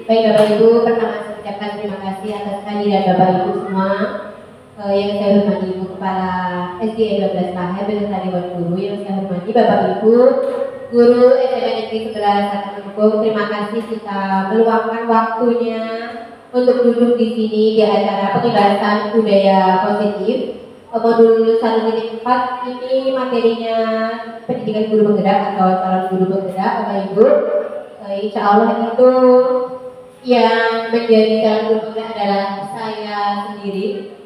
Baik Bapak Ibu, pertama saya ucapkan terima kasih atas kehadiran Bapak Ibu semua. Yang saya hormati Ibu Kepala SDN 12 Lahai beserta Dewan Guru, yang saya hormati Bapak Ibu Guru SMA Negeri 11 Satu Pendukung. Terima kasih kita meluangkan waktunya untuk duduk di sini di acara pengibaran budaya positif. Modul 1.4 ini materinya pendidikan guru penggerak atau calon guru penggerak Bapak Ibu. Insya Allah itu yang menjadi calon guru penggerak adalah saya sendiri.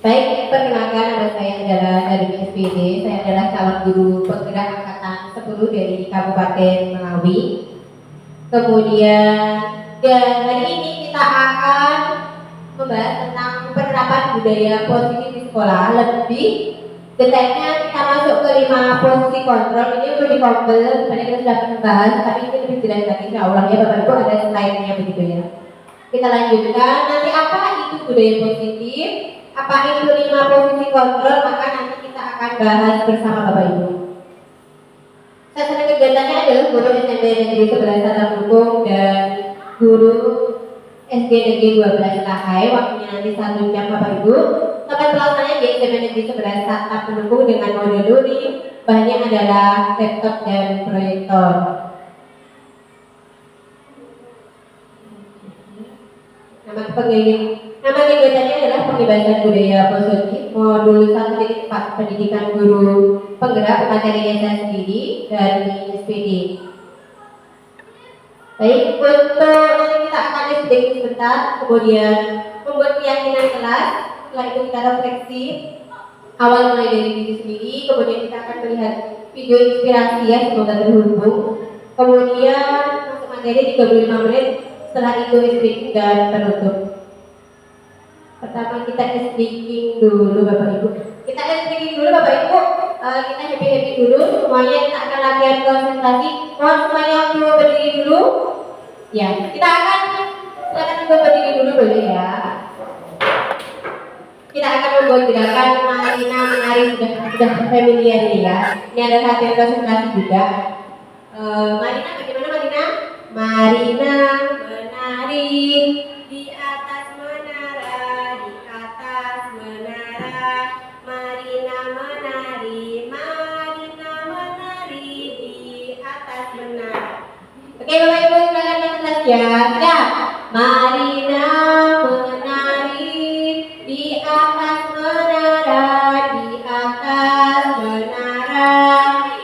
Baik, perkenalkan nama saya adalah dari SPD. Saya adalah calon guru penggerak angkatan 10 dari Kabupaten Melawi. Kemudian hari ini kita akan membahas tentang penerapan budaya positif di sekolah. Lebih detailnya kita masuk ke 5 posisi kontrol. Ini untuk di Google, sebenarnya kita sudah pernah bahas, tapi ini lebih jelas lagi insya Allah ya Bapak Ibu, ada slide-nya begitu ya. Kita lanjutkan, nanti apa itu budaya positif? Apa itu 5 posisi kontrol, maka nanti kita akan bahas bersama Bapak Ibu. Sasaran kegiatannya adalah guru SMP Negeri 11 Satu Pendukung dan guru SD Negeri 12 Lahai. Waktunya nanti 1 jam Bapak Ibu. Tempat pelaksananya di SMP Negeri 11 Satu Pendukung dengan modul luring. Bahannya adalah laptop dan proyektor. Nama kegiatannya adalah pengibaran budaya positif. Modul 1.4 pendidikan guru penggerak, materinya saya sendiri dari SPD. Baik, untuk nanti kita akan sedikit sebentar, kemudian membuat keyakinan kelas. Setelah itu kita refleksi awal mulai dari diri sendiri, kemudian kita akan melihat video inspirasi ya, semoga terhubung. Kemudian masuk materi 35 menit. Setelah itu speaking dan penutup. Pertama kita speaking dulu Bapak Ibu. Kita speaking dulu Bapak Ibu. Kita happy dulu. Semuanya kita akan latihan konsentrasi. Mohon semuanya untuk berdiri dulu. Ya, kita akan silakan untuk berdiri dulu boleh ya. Kita akan membuat gerakan Marina menari, sudah familiar ini ya. Ini ada latihan konsentrasi juga. Marina bagaimana Marina? Marina menari di atas menara, di atas menara. Marina menari, Marina menari di atas menara. Oke Bapak Ibu silakan kelas ya. Siap. Marina menari di atas menara, di atas menara.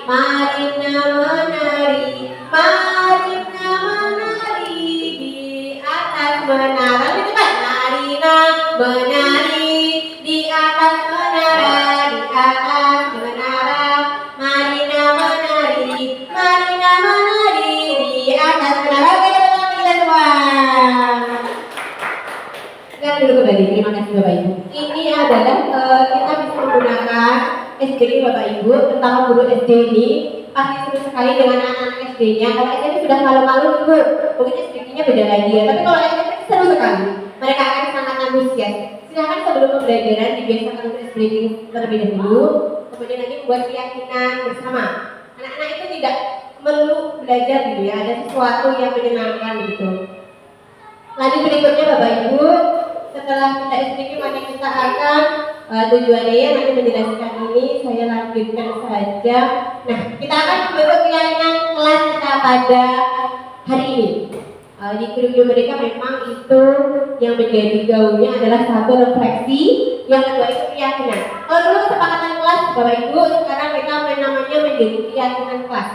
Marina menari, Marina menari di atas menara. Lebih cepat. Marina menari di atas menara, di atas menara. Marina menari, Marina menari di atas menara. Oke, teman-teman kita semua. Sekarang dulu kembali. Terima kasih Bapak Ibu. Ini adalah kita bisa menggunakan SD Bapak Ibu, terutama guru SD ini pasti seru sekali dengan anak-anak SD-nya. Kalau SD sudah malu-malu Ibu, mungkin SD-nya beda lagi ya. Tapi kalau SD seru sekali, mereka akan sangat antusias. Silahkan sebelum pembelajaran dibiasakan untuk speaking terlebih dahulu, kemudian nanti buat keyakinan bersama. Anak-anak itu tidak melulu belajar gitu ya, ada sesuatu yang menyenangkan gitu. Lanjut berikutnya Bapak Ibu, setelah kita speaking maka kita akan tujuannya ya nanti menjelaskan ini, saya lanjutkan saja. Nah, kita akan membentuk keyakinan kelas kita pada hari ini. Di kurikulum mereka memang itu yang menjadi gaulnya adalah satu refleksi, yang kedua itu keyakinan. Kalau dulu kesepakatan kelas Bapak Ibu, sekarang mereka namanya menjadi keyakinan kelas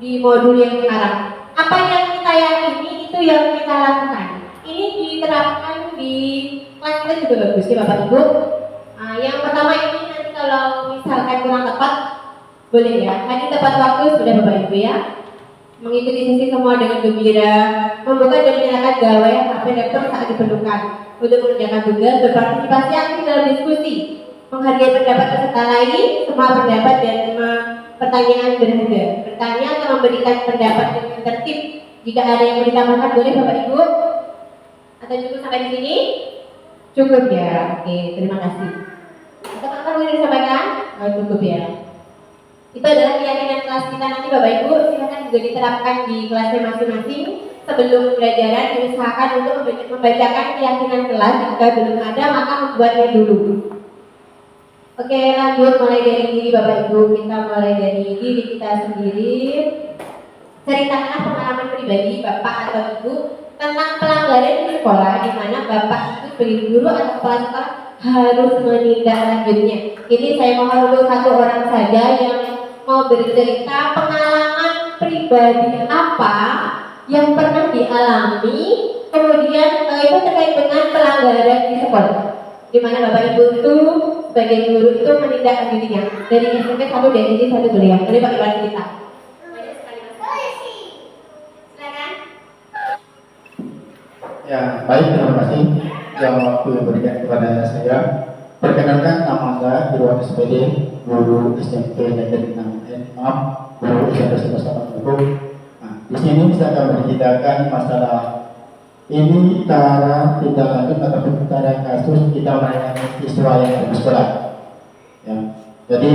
di modul yang sekarang. Apa yang kita yakini itu yang kita lakukan. Ini diterapkan di kelas kita juga bagus ya Bapak Ibu. Yang pertama ini nanti kalau misalkan kurang tepat boleh ya, nanti tepat waktu sudah Bapak Ibu ya. Mengikuti sesi semua dengan gembira, membuka dan menyalakan gawai HP laptop saat diperlukan untuk mengerjakan tugas, berpartisipasi aktif dalam diskusi, menghargai pendapat peserta lain, semua pendapat dan pertanyaan berharga. Bertanya atau memberikan pendapat dengan tertib. Jika ada yang mau ditambahkan boleh Bapak Ibu. Atau cukup sampai di sini? Cukup ya. Oke, terima kasih. Atau apa yang disampaikan? Oh, cukup ya. Itu adalah keyakinan kelas kita nanti Bapak Ibu. Silakan juga diterapkan di kelasnya masing-masing. Sebelum pembelajaran diusahakan untuk membacakan keyakinan kelas. Jika belum ada maka membuatnya dulu. Oke, lanjut mulai dari diri Bapak Ibu. Kita mulai dari diri kita sendiri. Ceritakanlah pengalaman pribadi Bapak atau Ibu tentang pelanggaran di sekolah di mana Bapak itu sebagai guru atau kepala sekolah harus menindaklanjutinya. Ini saya mohon untuk satu orang saja yang mau bercerita pengalaman pribadi apa yang pernah dialami, kemudian itu terkait dengan pelanggaran di sekolah, di mana Bapak Ibu itu sebagai guru itu menindaklanjutinya dari SMP 1 dan ini 1 kuliah. Boleh Pak Iwan cerita? Ya, baik, terima kasih yang waktu yang berikan kepada saya. Perkenalkan, nama saya Irwan SPD, guru SMP Negeri 6 guru SMP 11 Nah, di sini saya akan menceritakan masalah ini cara tidak lanjut ataupun cara kasus kita menangani siswa yang bersekolah. Ya, jadi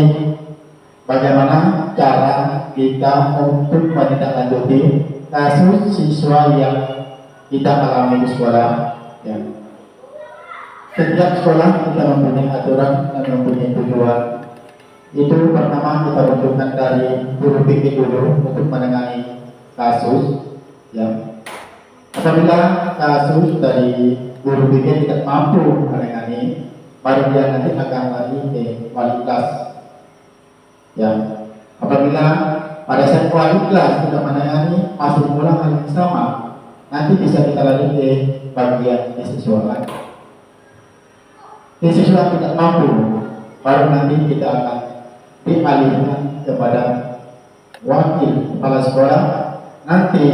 bagaimana cara kita untuk menindaklanjuti kasus siswa yang kita alami di sekolah. Ya. Setiap sekolah kita mempunyai aturan dan mempunyai tujuan. Itu pertama kita bentukkan dari guru PK dulu untuk menangani kasus. Ya. Apabila kasus dari guru PK tidak mampu menangani, baru dia nanti akan lari ke wali kelas. Ya. Apabila pada saat wali kelas tidak menangani masih mengulang hal yang sama, nanti bisa kita lanjut ke bagian siswa lagi. Siswa tidak mampu, baru nanti kita akan dialihkan kepada wakil kepala sekolah. Nanti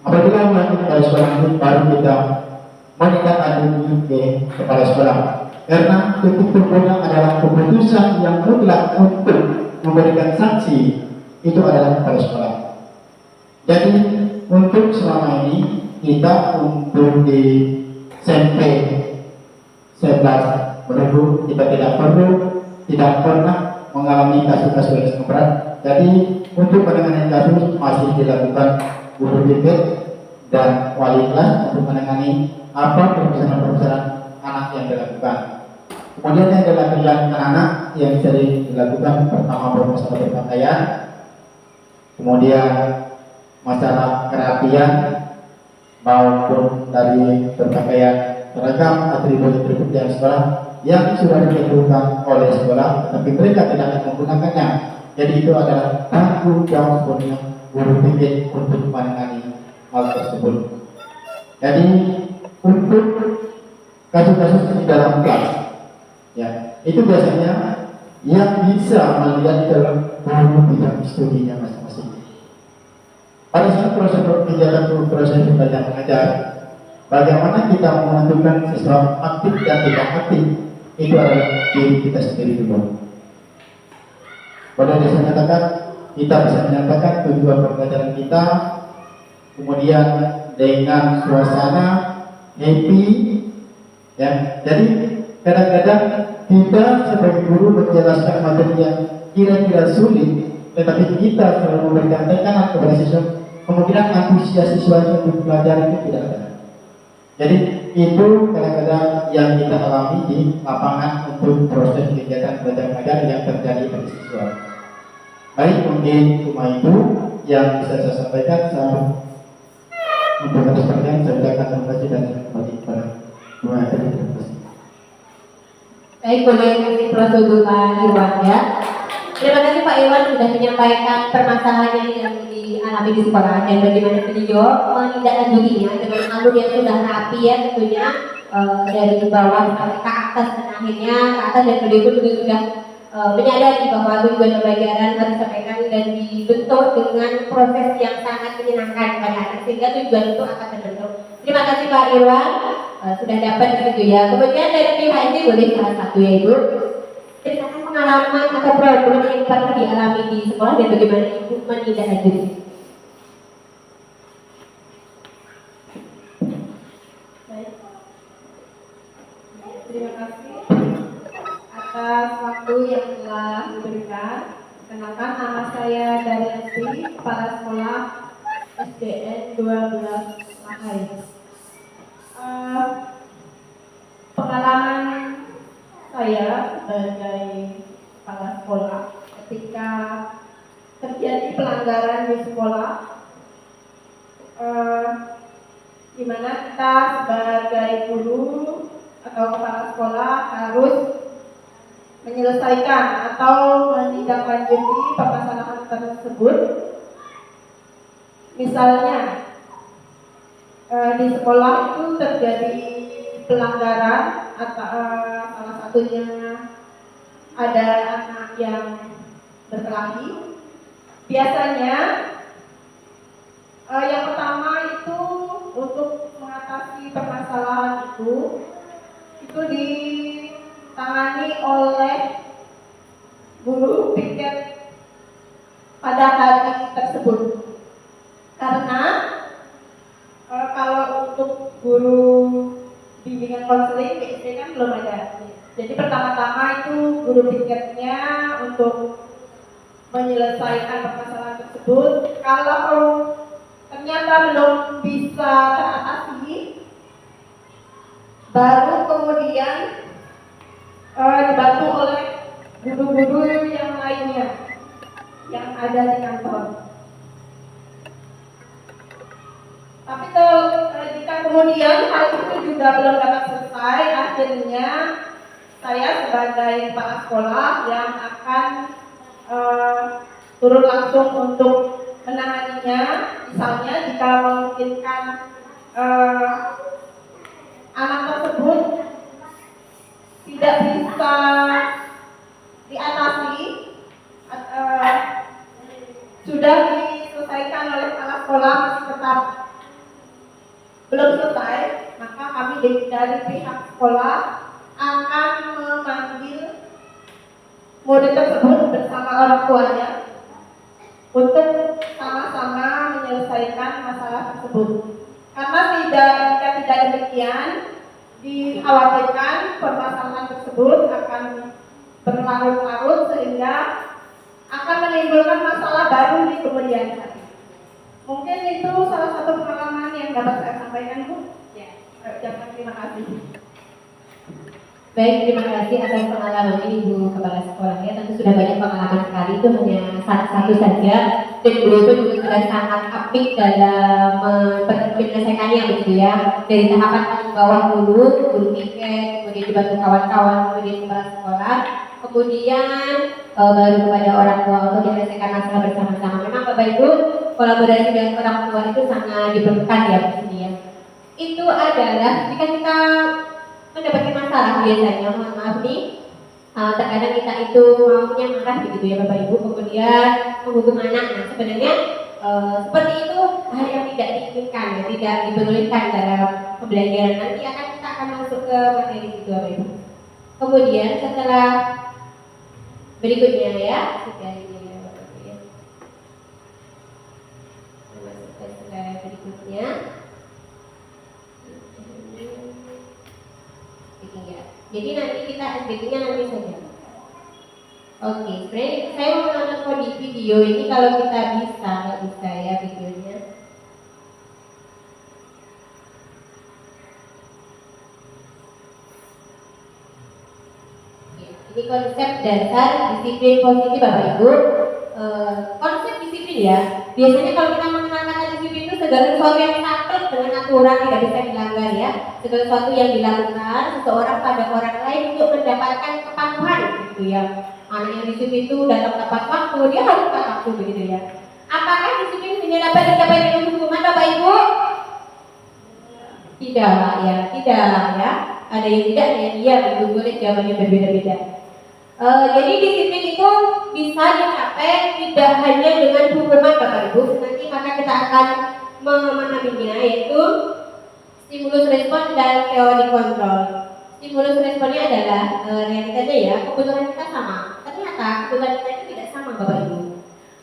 apabila wakil kepala sekolah nanti baru kita menindaklanjuti ke kepala sekolah. Karena titik temunya adalah keputusan yang mutlak untuk memberikan sanksi itu adalah kepala sekolah. Jadi untuk selama ini kita untuk di SMP 11 menunggu kita tidak pernah mengalami kasus-kasus yang sangat berat. Jadi untuk penanganan kasus masih dilakukan guru BK dan wali kelas untuk menangani apa permasalahan anak yang dilakukan. Kemudian yang dilakukan anak-anak yang sering dilakukan pertama masalah berpakaian, kemudian masalah kerapian maupun dari berpakaian seragam atribut-atribut yang sekolah yang sudah ditentukan oleh sekolah, tapi mereka tidak akan menggunakannya. Jadi itu adalah tanggung jawab sepenuhnya guru BK untuk menangani hal tersebut. Jadi untuk kasus-kasus di dalam kelas, ya itu biasanya yang bisa melihat dalam guru bidang studinya masing-masing. Pada saat proses belajar mengajar, bagaimana kita menentukan siswa aktif dan tidak aktif itu adalah diri kita sendiri dulu. Pada dasarnya menyatakan kita bisa menyatakan tujuan pembelajaran kita, kemudian dengan suasana happy, ya. Jadi kadang-kadang kita sebagai guru menjelaskan materi yang kira-kira sulit, tetapi kita selalu memberikan tekanan kepada siswa, kemungkinan antusias siswa untuk belajar itu tidak ada. Jadi itu kadang-kadang yang kita alami di lapangan untuk proses kegiatan belajar mengajar yang terjadi pada siswa. Baik, mungkin cuma itu yang bisa saya sampaikan. Saya untuk atas pertanyaan saya akan terima kasih dan saya kembali kepada dua terima kasih. Baik, boleh kasih prosedur Pak Irwan ya. Terima kasih Pak Irwan sudah menyampaikan permasalahan yang dialami di sekolah dan bagaimana beliau menindaklanjutinya dengan alur yang sudah rapi ya tentunya dari bawah sampai ke atas dan akhirnya ke atas, dan beliau pun juga sudah menyadari bahwa tujuan pembelajaran harus disampaikan dan dibentuk dengan proses yang sangat menyenangkan kepada anak sehingga tujuan itu akan terbentuk. Terima kasih Pak Irwan sudah dapat begitu ya. Kemudian dari pihak ini boleh salah satu ya Ibu ceritakan pengalaman atau problem yang pernah dialami di sekolah dan bagaimana Ibu menindaklanjuti. Terima kasih atas waktu yang telah diberikan. Kenalkan, nama saya Daryasti, Kepala Sekolah SDN 12 Mahai. Pengalaman saya sebagai kepala sekolah ketika terjadi pelanggaran di sekolah, di mana kita sebagai guru atau kepala sekolah harus menyelesaikan atau menindaklanjuti permasalahan tersebut. Misalnya di sekolah itu terjadi pelanggaran atau salah satunya ada anak yang berkelahi. Biasanya yang pertama itu untuk mengatasi permasalahan itu ditangani oleh guru piket pada hari tersebut. Karena kalau untuk guru bimbingan konseling BSD kan belum ada. Jadi pertama-tama itu guru piketnya untuk menyelesaikan permasalahan tersebut. Kalau ternyata belum bisa teratasi, baru kemudian dibantu oleh guru-guru yang lainnya yang ada di kantor. Tapi jika kemudian hal itu juga belum dapat selesai, akhirnya saya sebagai kepala sekolah yang akan turun langsung untuk menanganinya. Misalnya jika memungkinkan anak tersebut tidak bisa diatasi, sudah diselesaikan oleh kepala sekolah masih tetap belum selesai, maka kami dari pihak sekolah akan memanggil murid tersebut bersama orang tuanya untuk sama-sama menyelesaikan masalah tersebut. Karena jika tidak demikian, dikhawatirkan permasalahan tersebut akan berlarut-larut sehingga akan menimbulkan masalah baru di kemudian hari. Mungkin itu salah satu pengalaman yang dapat saya sampaikan, Bu. Ya, terima kasih. Baik, terima kasih atas pengalaman ini Bu Kepala Sekolah ya. Tentu sudah banyak pengalaman sekali, itu hanya satu saja. Dan beliau itu juga sudah sangat apik dalam menyelesaikannya begitu ya. Dari tahapan paling bawah dulu, guru piket, kemudian dibantu kawan-kawan, kemudian kepala sekolah, kemudian baru kepada orang tua untuk menyelesaikan masalah bersama-sama. Memang Bapak Ibu, kolaborasi dengan orang tua itu sangat diperlukan ya di sini ya. Itu adalah jika kita mendapatkan masalah biasanya, mohon maaf nih, terkadang kita itu maunya marah begitu ya Bapak Ibu, kemudian menghukum anak. Nah sebenarnya seperti itu hal yang tidak diinginkan ya, tidak diperbolehkan dalam pembelajaran. Nanti kita akan masuk ke materi itu Bapak Ibu. Kemudian setelah berikutnya ya, sudah ini ya Bapak Ibu ya. Masuk ke slide berikutnya. Jadi nanti kita SBT-nya nanti saja. Oke, sebenarnya saya mau menonton di video ini kalau kita bisa, nggak bisa ya videonya. Ini konsep dasar disiplin positif Bapak Ibu. Konsep disiplin ya. Biasanya kalau kita mengenal kata disiplin itu segala sesuatu yang taat dengan aturan tidak bisa dilanggar ya. Segala sesuatu yang dilakukan seseorang pada orang lain untuk mendapatkan kepatuhan gitu ya. Anak yang disiplin itu datang tepat waktu, dia harus tepat waktu begitu ya. Apakah disiplin hanya dapat dicapai dengan hukuman Bapak Ibu? Tidak ya, tidak ya. Ada yang tidak, ada yang iya, begitu boleh jawabannya berbeda-beda. Jadi disiplin itu bisa dicapai tidak hanya dengan hukuman Bapak Ibu. Nanti maka kita akan memahaminya, yaitu stimulus respon dan teori kontrol. Stimulus responnya adalah realitanya ya, kebutuhan kita sama. Ternyata kebutuhan kita itu tidak sama Bapak Ibu.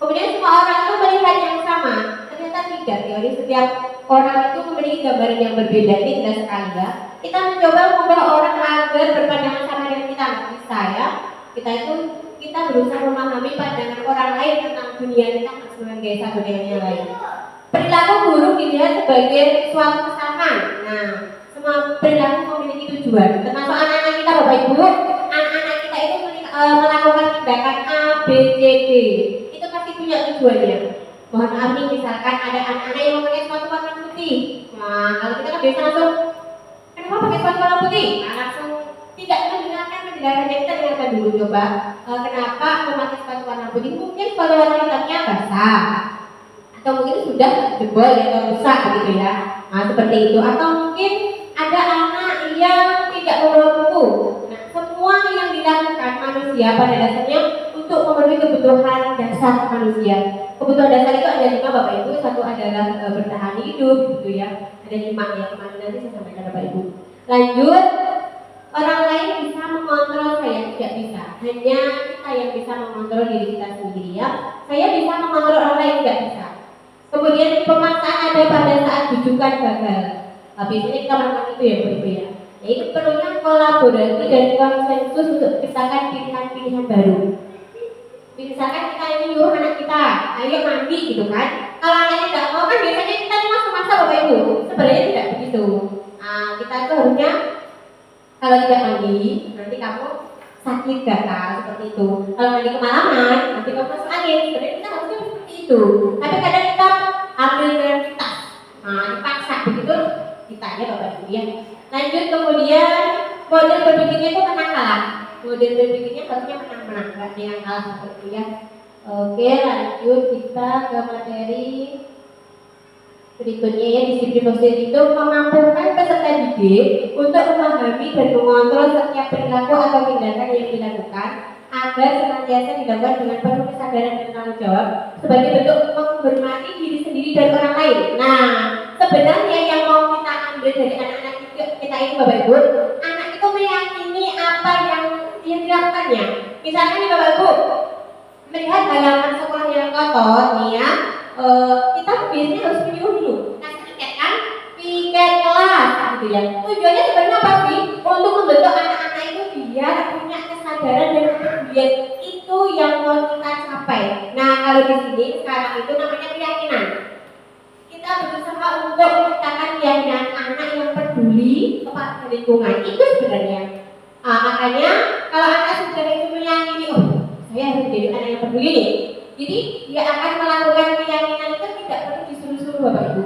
Kemudian semua orang itu melihat yang sama. Ternyata tidak. Teori setiap orang itu memiliki gambaran yang berbeda. Ini jelas sekali ya. kita mencoba mengubah orang agar berpandangan sama dengan kita, nggak bisa ya. Kita berusaha memahami pandangan orang lain tentang dunia kita sebagai satu dengan yang lain. Perilaku buruk dilihat sebagai suatu kesalahan. Nah, semua perilaku memiliki tujuan. Termasuk anak-anak kita, Bapak Ibu, anak-anak kita itu melakukan tindakan A, B, C, D. Itu pasti punya tujuannya. Mohon maaf nih, misalkan ada anak-anak yang memakai sepatu warna putih. Nah, kalau kita kan biasa langsung, kenapa pakai sepatu warna putih? Nah, langsung tidak mendengarkan penjelasannya. Kita dengarkan dulu coba. Kenapa memakai sepatu warna putih? Mungkin sepatu warna hitamnya basah, atau mungkin sudah jebol atau rusak begitu ya. Nah, seperti itu. Atau mungkin ada anak yang tidak membawa buku. Nah, semua yang dilakukan manusia pada dasarnya untuk memenuhi kebutuhan dasar manusia. Kebutuhan dasar itu ada 5, Bapak Ibu. Satu adalah bertahan hidup gitu ya. Ada 5 ya, kemarin nanti saya sampaikan Bapak Ibu. Lanjut, orang lain bisa mengontrol, saya tidak bisa. Hanya kita yang bisa mengontrol diri kita sendiri ya. Saya bisa mengontrol orang lain, tidak bisa. Kemudian pemaksaan ada pada saat bujukan gagal. Biasanya kita melakukan itu ya Bapak Ibu ya. Yaitu perlunya kolaborasi dan konsensus untuk menciptakan pilihan-pilihan baru. Misalkan kita ini nyuruh anak kita, ayo mandi gitu kan. Kalau anaknya tidak mau kan biasanya kita masa Bapak Ibu. Sebenarnya tidak begitu. Kita itu harusnya kalau tidak mandi, nanti kamu sakit gatal seperti itu. Kalau mandi kemalaman, nanti kamu masuk angin. Sebenarnya kita harusnya seperti itu. Tapi kadang kita ambil kreativitas, dipaksa begitu kita ya Bapak Ibu ya. Lanjut, kemudian model berpikirnya itu menang kalah. Model berpikirnya harusnya menang-menang, nggak ada yang kalah seperti itu ya. Oke, lanjut kita ke materi berikutnya ya. Disiplin positif itu memampukan peserta didik untuk memahami dan mengontrol setiap perilaku atau tindakan yang dilakukan agar senantiasa dilakukan dengan penuh kesadaran dan tanggung jawab sebagai bentuk menghormati diri sendiri dan orang lain. Nah, sebenarnya yang mau kita ambil dari anak-anak kita ini Bapak Ibu, anak itu meyakini apa yang dilakukannya. Misalkan nih Bapak Ibu, melihat halaman sekolah yang kotor nih ya, kita biasanya harus menyuruh dulu kasih tiket kan, tiket kelas gitu ya. Tujuannya sebenarnya apa sih? Untuk membentuk anak-anak itu biar punya kesadaran dan kepedulian. Itu yang mau kita capai. Nah, kalau di sini sekarang itu namanya keyakinan. Kita berusaha untuk menciptakan keyakinan anak yang peduli kepada lingkungan. Itu sebenarnya. Makanya kalau anak sudah itu meyakini, oh saya harus menjadi anak yang peduli nih. Jadi dia akan melakukan keyakinan itu tidak perlu disuruh-suruh Bapak Ibu.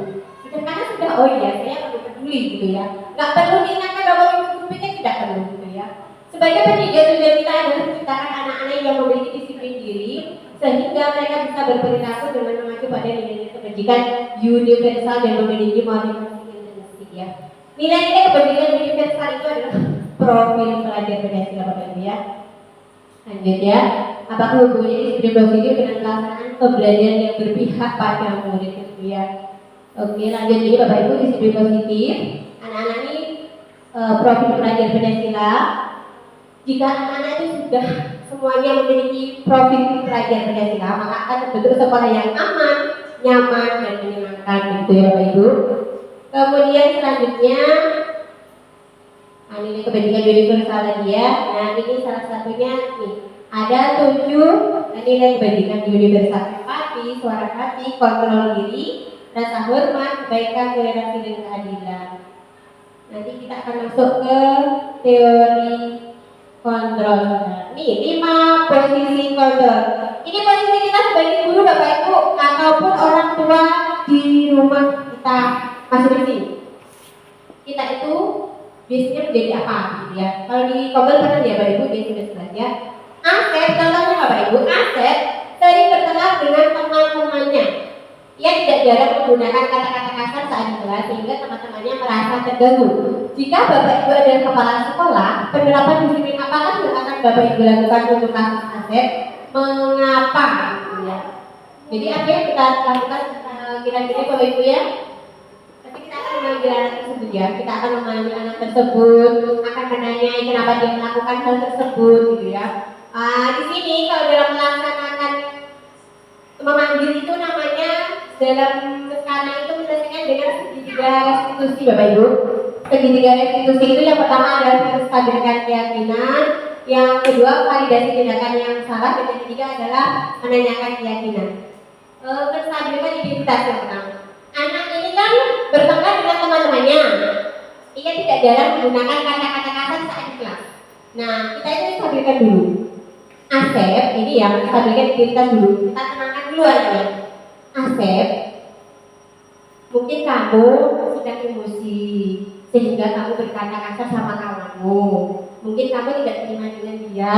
Karena sudah, oh iya saya perlu peduli gitu ya. Nggak perlu diingatkan Bapak Ibu guru BK, tidak perlu gitu ya. Sebagai pendidik tujuan kita adalah menciptakan anak-anak yang memiliki disiplin diri sehingga mereka bisa berperilaku dengan mengacu pada nilai-nilai kebajikan universal dan memiliki motivasi intrinsik ya. Nilai-nilai kebajikan universal itu adalah profil pelajar Pancasila Bapak Ibu ya. Lanjut ya. Apakah hubungannya disiplin positif dengan pelaksanaan pembelajaran yang berpihak pada murid itu ya? Oke, lanjut ini Bapak Ibu, disiplin positif. Anak-anak ini profil pelajar Pancasila. Jika anak-anak itu sudah semuanya memiliki profil pelajar Pancasila, maka akan terbentuk sekolah yang aman, nyaman, dan menyenangkan gitu ya Bapak Ibu. Kemudian selanjutnya nilai kebajikan universal lagi ya. Nah, ini salah satunya nih. Ada 7 nilai kebajikan universal: empati, suara hati, kontrol diri, rasa hormat, kebaikan, toleransi, dan keadilan. Nanti kita akan masuk ke teori kontrol. Nih, 5 posisi kontrol. Ini posisi kita sebagai guru Bapak Ibu ataupun orang tua di rumah kita masing-masing. Kita itu biasanya menjadi apa gitu ya. Kalau di Kobel pernah ya Bapak Ibu, dia sudah jelas ya. Asep, contohnya Bapak Ibu, Asep sering berteman dengan teman-temannya. Ia tidak jarang menggunakan kata-kata kasar saat di kelas sehingga teman-temannya merasa terganggu. Jika Bapak Ibu adalah kepala sekolah, penerapan disiplin apakah yang akan Bapak Ibu lakukan untuk kasus Asep? Mengapa gitu ya? Jadi apa yang kita lakukan kira-kira Bapak Ibu ya? Kita akan memanggil anak tersebut ya, kita akan memanggil anak tersebut, akan menanyai kenapa dia melakukan hal tersebut gitu ya. Di sini kalau dalam melaksanakan memanggil itu namanya dalam sekarang itu menyelesaikan dengan segitiga restitusi Bapak Ibu. segitiga restitusi itu yang pertama adalah menstabilkan keyakinan, yang kedua validasi tindakan yang salah, dan yang ketiga adalah menanyakan keyakinan. Menstabilkan identitas yang pertama. Anak ini kan bertengkar dengan teman-temannya. Ia tidak jarang menggunakan kata-kata kasar saat di kelas. Nah, kita itu stabilkan dulu. Asep, ini ya menstabilkan identitas dulu. Kita tenangkan dulu aja. Asep, mungkin kamu sedang emosi sehingga kamu berkata kasar sama kawanmu. Mungkin kamu tidak terima dengan dia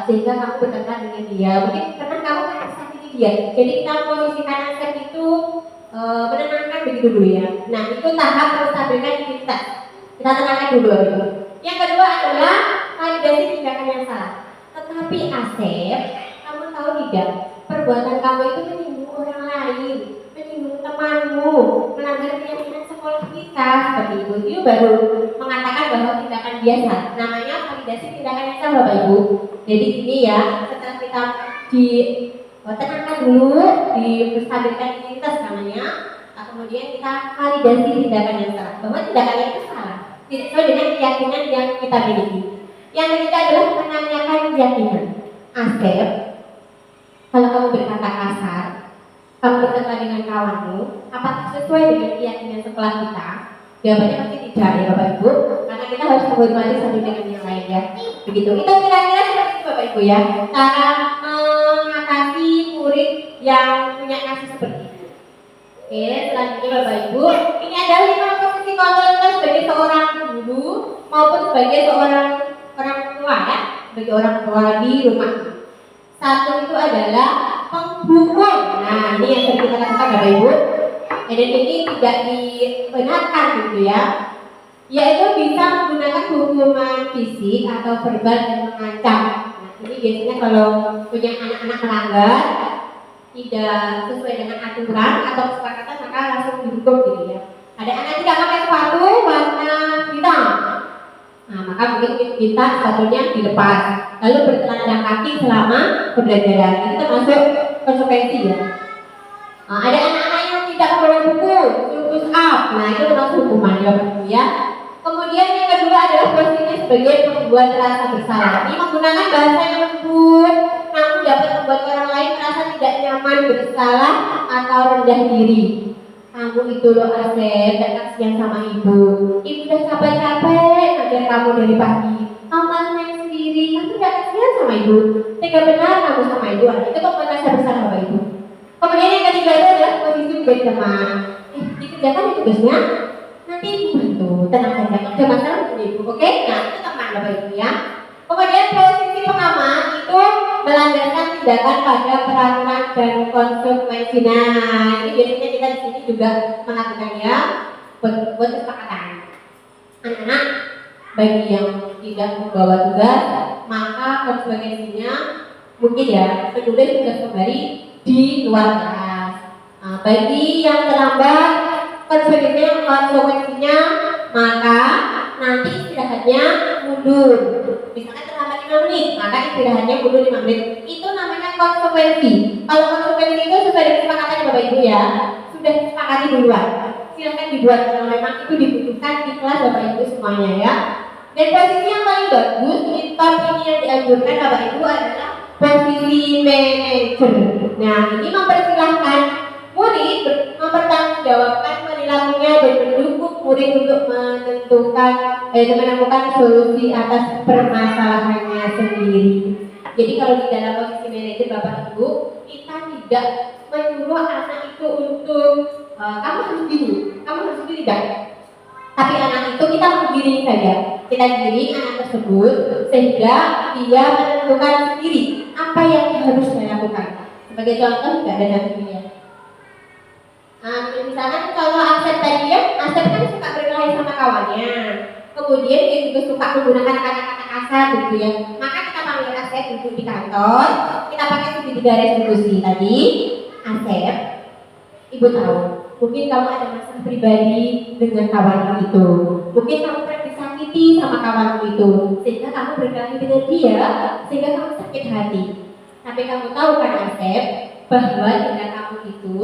sehingga kamu bertengkar dengan dia. Mungkin karena kamu kan sakiti dia. Jadi kita posisikan Asep itu menenangkan begitu dulu ya. Nah, itu tahap menstabilkan identitas. Kita tenangkan dulu gitu. Yang kedua adalah validasi tindakan yang salah. Tetapi Asep, kamu tahu tidak, perbuatan kamu itu menyinggung orang lain, menyinggung temanmu, melanggar keyakinan sekolah kita, seperti itu. Dia baru mengatakan bahwa tindakan biasa. Namanya validasi tindakan yang salah, Bapak Ibu. Jadi ini ya, setelah kita tenangkan dulu, distabilkan identitas namanya, kemudian kita validasi tindakan yang salah, bahwa tindakan itu salah, tidak sesuai dengan keyakinan yang kita miliki. Yang ketiga adalah menanyakan keyakinan. Asep, kalau kamu berkata kasar, kamu berkata dengan kawanmu, apakah sesuai dengan keyakinan sekolah kita? Jawabannya pasti tidak ya Bapak Ibu, karena kita harus menghormati satu dengan yang lain ya. Begitu. Itu kira-kira seperti itu Bapak Ibu ya, cara mengatasi murid yang punya kasus seperti itu. Oke, selanjutnya Bapak Ibu, ini adalah 5 posisi kontrol sebagai seorang guru maupun sebagai seorang orang tua ya, sebagai orang tua di rumah. Satu itu adalah penghukum. Nah, ini yang sering kita lakukan Bapak Ibu. Dan ini tidak dibenarkan gitu ya. Yaitu bisa menggunakan hukuman fisik atau verbal dan mengancam. Nah, ini biasanya kalau punya anak-anak melanggar, tidak sesuai dengan aturan atau kesepakatan, maka langsung dihukum gitu ya. Ada anak tidak pakai sepatu warna hitam. Nah, maka mungkin minta sepatunya dilepas, lalu bertelanjang kaki selama pembelajaran. Ini termasuk konsekuensi ya. Nah, ada anak-anak yang tidak membawa buku, push up. Nah, itu termasuk hukuman ya Bapak Ibu ya. Kemudian yang kedua adalah posisinya sebagai pembuat rasa bersalah. Ini menggunakan bahasa yang lembut, namun dapat membuat orang lain merasa tidak nyaman, bersalah atau rendah diri. Kamu itu loh Asep, gak kasihan sama ibu. Ibu udah capek-capek ngajar kamu dari pagi. Kamu malah main sendiri, kamu gak kasihan sama ibu. Tega benar kamu sama ibu. Itu pembuat rasa bersalah Bapak Ibu. Kemudian yang ketiga itu adalah posisi menjadi teman. Dikerjakan tugasnya, nanti ibu bantu, tenang saja, ada masalah dengan ibu, oke? Nah, itu teman Bapak Ibu ya. Kemudian posisi pengamat itu melandarkan tindakan pada peraturan dan konsekuensi. Nah, ini biasanya kita di sini juga melakukan ya, buat kesepakatan. Anak-anak, bagi yang tidak membawa tugas, maka konsekuensinya mungkin ya penulis tugas kembali di luar kelas. Nah, bagi yang terlambat, konsekuensinya maka nanti istirahatnya mundur. Misalkan terlambat 5 menit, maka istirahatnya mundur 5 menit. Itu namanya konsekuensi. Kalau konsekuensi itu sesuai dengan kesepakatan Bapak Ibu ya, sudah disepakati duluan. Silakan dibuat kalau memang itu dibutuhkan di kelas Bapak Ibu semuanya ya. Dan posisi yang paling bagus di top ini yang dianjurkan Bapak Ibu adalah posisi manajer. Nah, ini mempersilahkan murid mempertanggungjawabkan perilakunya dan mendukung murid untuk menemukan solusi atas permasalahannya sendiri. Jadi kalau di dalam posisi manajer Bapak Ibu, kita tidak menyuruh anak itu untuk kamu harus gini, kamu harus gini tidak. Tapi anak itu kita menggiring saja. Kita giring anak tersebut sehingga dia menentukan sendiri apa yang harus dia lakukan. Sebagai contoh tidak ada nanti ya. Misalkan kalau Asep tadi ya, Asep kan suka berkelahi sama kawannya. Kemudian dia juga suka menggunakan kata-kata kasar gitu ya. Maka kita panggil Asep duduk di kantor. Kita pakai segitiga restitusi tadi. Asep, ibu tahu, mungkin kamu ada masalah pribadi dengan kawanmu itu. Mungkin kamu pernah disakiti sama kawanmu itu, sehingga kamu berkelahi dengan dia, sehingga kamu sakit hati. Tapi kamu tahu kan Asep, bahwa tindakan kamu itu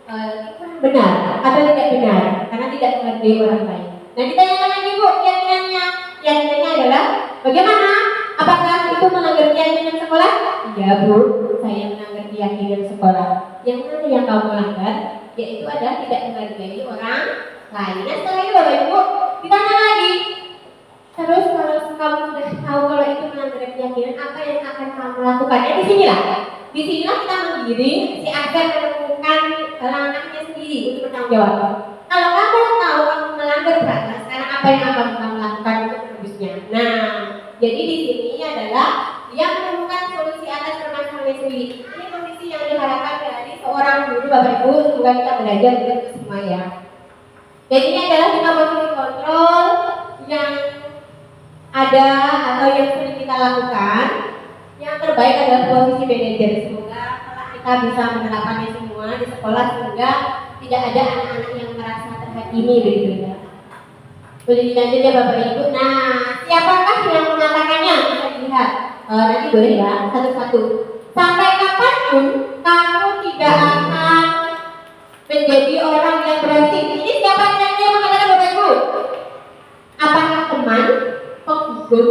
kurang benar atau tidak benar, karena tidak menghargai orang lain. Nah, ditanyakan lagi Bu, keyakinannya. Keyakinannya adalah bagaimana? Apakah itu melanggar keyakinan sekolah? Iya Bu, saya melanggar keyakinan sekolah. Yang mana yang kamu langgar? Yaitu adalah tidak menghargai orang lain. Nah, setelah itu Bapak Ibu, ditanya lagi. Terus kalau kamu sudah tahu kalau itu melanggar keyakinan, apa yang akan kamu lakukan? Ya disinilah kita menggiring si agar menemukan langkahnya sendiri untuk bertanggung jawab. Kalau kamu tahu kamu melanggar batas, sekarang apa yang akan kamu lakukan untuk menebusnya? Nah, jadi di sini adalah dia menemukan solusi atas permasalahan sendiri. Ini posisi yang diharapkan dari seorang guru Bapak Ibu, semoga kita belajar untuk semua ya. Jadi ini adalah kita posisi kontrol yang ada atau yang sering kita lakukan. Yang terbaik adalah posisi manajer. Semoga kita bisa menerapkannya semua di sekolah sehingga tidak ada anak-anak yang merasa terhakimi begitu ya. Boleh dilanjut ya Bapak Ibu. Nah, siapakah yang mengatakannya? Bisa dilihat. Nanti boleh ya satu-satu. Sampai kapanpun kamu tidak akan menjadi orang yang berhasil. Ini siapa yang mengatakan Bapak Ibu? Apakah teman, penghukum,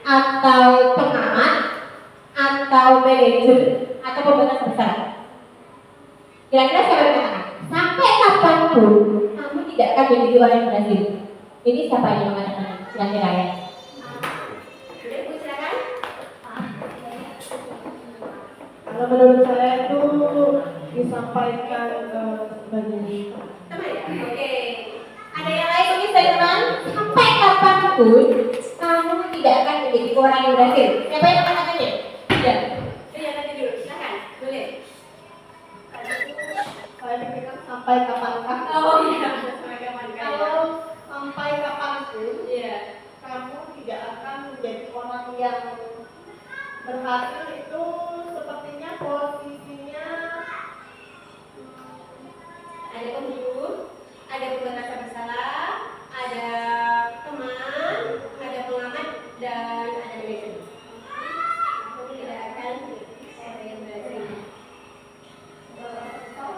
atau pengamat, atau manajer, atau pembatas besar? Kira-kira siapa yang mengatakan? Sampai kapanpun kamu tidak akan menjadi orang yang berhasil. Ini siapa yang mengatakan? Kira-kira ya. Bu, silakan. Kalau menurut saya itu disampaikan sebagai Teman ya? Oke. Ada yang lain mungkin saya teman? Sampai kapanpun kamu tidak akan menjadi orang yang berhasil. Siapa yang mengatakannya? Ya. Ya nanti dulu. Silakan. Boleh. saya pikirkan sampai kapankah? Oh iya. Sampai kapan? Kalau sampai kapanpun, Iya. kamu tidak akan menjadi orang yang berhasil. Itu sepertinya posisinya Ada penghidup, ada pembatas bersalah, ada teman, ada pengamat, dan ada manajer. Kamu tidak akan orang yang berhasil.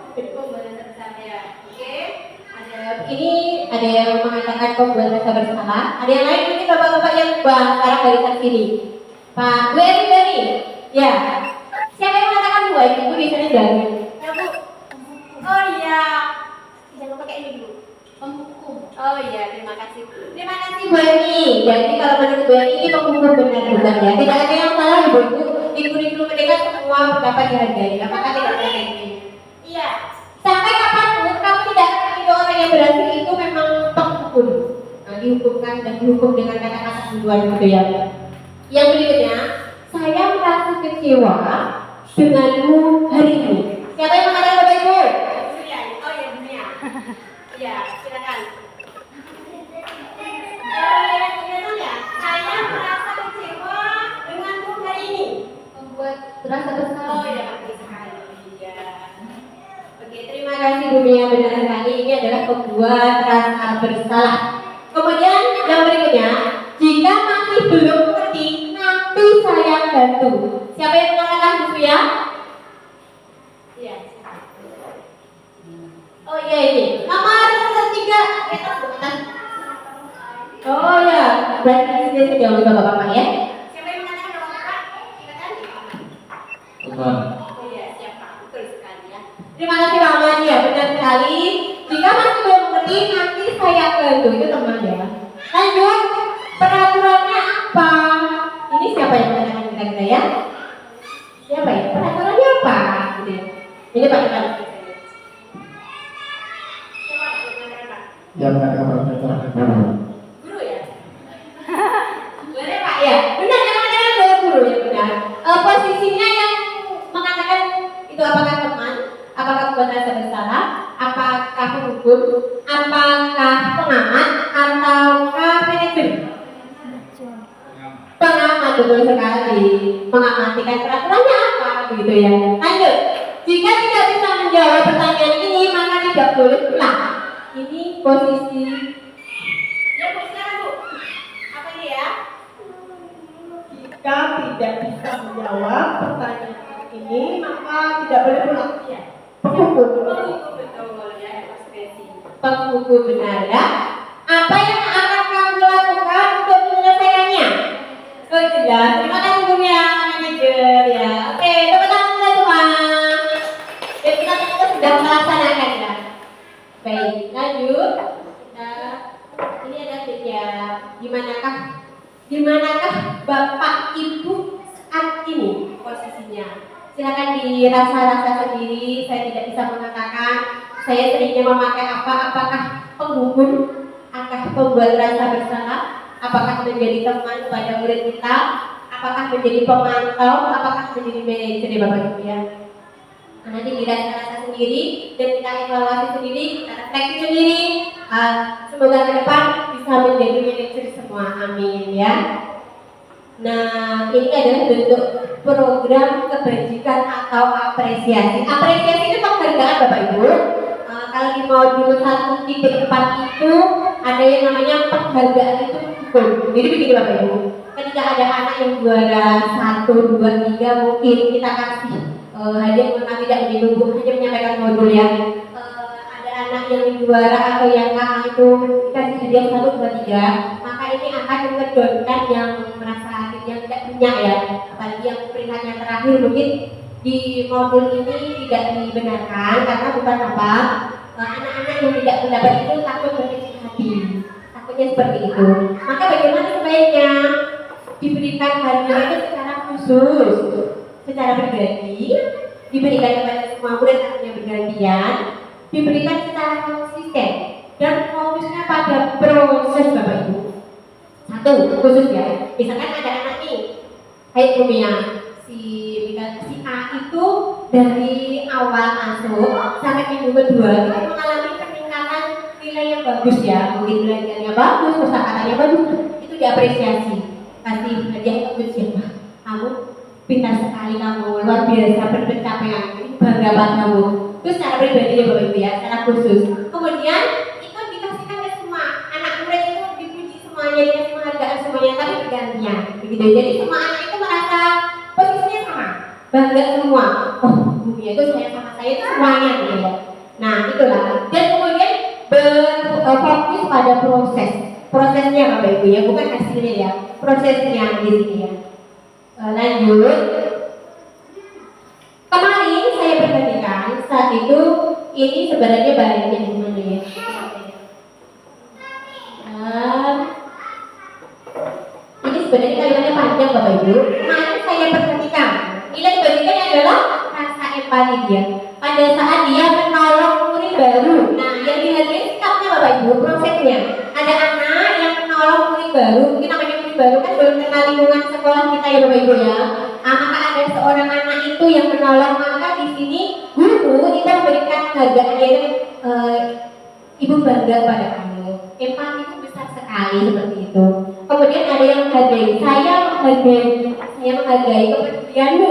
Pembatas bersalah ya. Oke. Ada yang mengatakan pembatas bersalah. Ada yang lain mungkin bapak-bapak yang sekarang dari sini. Pak, Bu Eri dari. Ya. Siapa yang mengatakan dua? Itu biasanya dari. Ya Bu. Oh iya. Jangan pakai ini dulu. Penghukum. Oh iya, terima kasih. Terima kasih Bu Eni. Jadi kalau menurut Bu Eni ini penghukum benar bukan ya? Tidak ada yang salah Ibu. Di kurikulum mereka semua dapat dihargai. Apakah tidak ada ini? Iya. Sampai kapanpun kamu tidak akan menjadi orang yang berhasil itu memang penghukum. Nah, dihukumkan dan dihukum dengan kata-kata tujuan gitu ya. Yang berikutnya, saya merasa kecewa denganmu hari ini. Siapa yang mengatakan Bapak Ibu? Oh ya, dunia. Iya, silakan. Ya, saya merasa kecewa denganmu hari ini. Membuat terasa bersalah. Oh ya, bagus sekali. Ya. Oke, terima kasih Bu Mia, benar sekali. Ini adalah membuat rasa bersalah. Kemudian yang berikutnya, jika masih belum mengerti, nanti saya bantu. Siapa yang mengatakan Bu Mia? Iya. Oh iya ini. Nomor 3. Oh ya, berarti sudah sejauh itu Bapak-bapak ya. Siapa yang mengatakan Bapak-bapak? Silakan. Teman. Oh iya, siapa? Betul sekali ya. Terima kasih Pak Ahmad ya, benar sekali. Jika masih belum mengerti, nanti saya bantu. Itu teman ya. Lanjut, peraturannya apa? Ini siapa yang mengatakan kira-kira ya? Siapa ya? Peraturannya apa? Gitu ya. Ini Pak Iman. Yang mengatakan guru. Guru ya? Boleh Pak ya? Benar yang mengatakan adalah guru ya benar. Posisinya yang mengatakan itu apakah teman, apakah merasa bersalah, apakah penghukum, apakah pengamat, ataukah manajer? Pengamat, betul sekali. Mengamatikan peraturannya apa begitu ya. Lanjut. Jika tidak bisa menjawab pertanyaan ini maka tidak boleh pulang. Ini posisi. Ya Bu, silakan Bu. Apa ini ya? jika tidak bisa menjawab pertanyaan ini maka tidak boleh pulang. Iya. Penghukum. Penghukum betul ya, ekspresi. Penghukum benar ya. Apa yang lanjut. Ini ada ya. Dimanakah Bapak Ibu saat ini posisinya? Silakan dirasa-rasa sendiri. Saya tidak bisa mengatakan. Saya seringnya memakai apa? Apakah penghukum? Apakah pembuat rasa bersalah? Apakah menjadi teman pada murid kita? Apakah menjadi pemantau? Apakah menjadi manajer ya Bapak Ibu ya? Nah, nanti dirasa-rasa sendiri dan kita evaluasi sendiri, kita refleksi sendiri. Semoga ke depan bisa menjadi manajer semua. Amin ya. Nah, ini adalah bentuk program kebajikan atau apresiasi. Apresiasi itu penghargaan Bapak Ibu. Kalau di modul 1.4 itu ada yang namanya penghargaan itu hukum. Jadi begini Bapak Ibu, ketika ada anak yang juara 1, 2, 3 mungkin kita kasih hadiah, karena tidak menyinggung, hanya menyampaikan modul ya. Ada anak yang juara atau yang kakak itu dikasih hadiah 1, 2, 3, maka ini akan mengedonkan yang merasa yang tidak punya ya, apalagi yang peringkat yang terakhir mungkin di modul ini tidak dibenarkan karena bukan apa, anak-anak yang tidak mendapat itu takut berkecil hati, takutnya seperti itu. Maka bagaimana sebaiknya diberikan hadiah itu secara khusus, secara pribadi, diberikan kepada semua murid yang bergantian, diberikan secara konsisten dan fokusnya pada proses Bapak Ibu. Satu khusus ya, misalkan ada anak nih, hai Umia, si A itu dari awal masuk sampai minggu kedua itu mengalami peningkatan nilai yang bagus ya, mungkin belajarnya bagus, kosakatanya bagus, itu diapresiasi, kasih hadiah untuk siapa, kamu pintar sekali, kamu luar biasa berpencapaian, bangga banget kamu. Terus secara pribadi ya Bapak Ibu ya, secara khusus. Kemudian itu dikasihkan ke semua anak murid itu, dipuji semuanya, dikasih penghargaan semuanya, tapi bergantian begitu. Jadi semua anak itu merasa posisinya sama, bangga semua. Oh, dunia itu saya sama saya itu semuanya gitu ya. Nah itulah. Dan kemudian berfokus pada prosesnya Bapak Ibu ya, bukan hasilnya ya, prosesnya di sini ya. Lanjut. Kemarin saya perhatikan saat itu ini sebenarnya bahannya gimana ya? Ini sebenarnya kalimatnya panjang Bapak Ibu. Kemarin saya perhatikan nilai kebajikannya adalah rasa empati dia pada saat dia menolong murid baru. Nah yang dihargai sikapnya Bapak Ibu, prosesnya. Ada anak yang menolong murid baru, mungkin namanya murid baru kan belum kenal lingkungan sekolah kita ya Bapak Ibu ya. Maka ada seorang anak itu yang menolong, maka di sini guru itu memberikan penghargaan yaitu ibu bangga pada kamu. Empati itu besar sekali seperti itu. Kemudian ada yang menghargai, saya menghargai kepedulianmu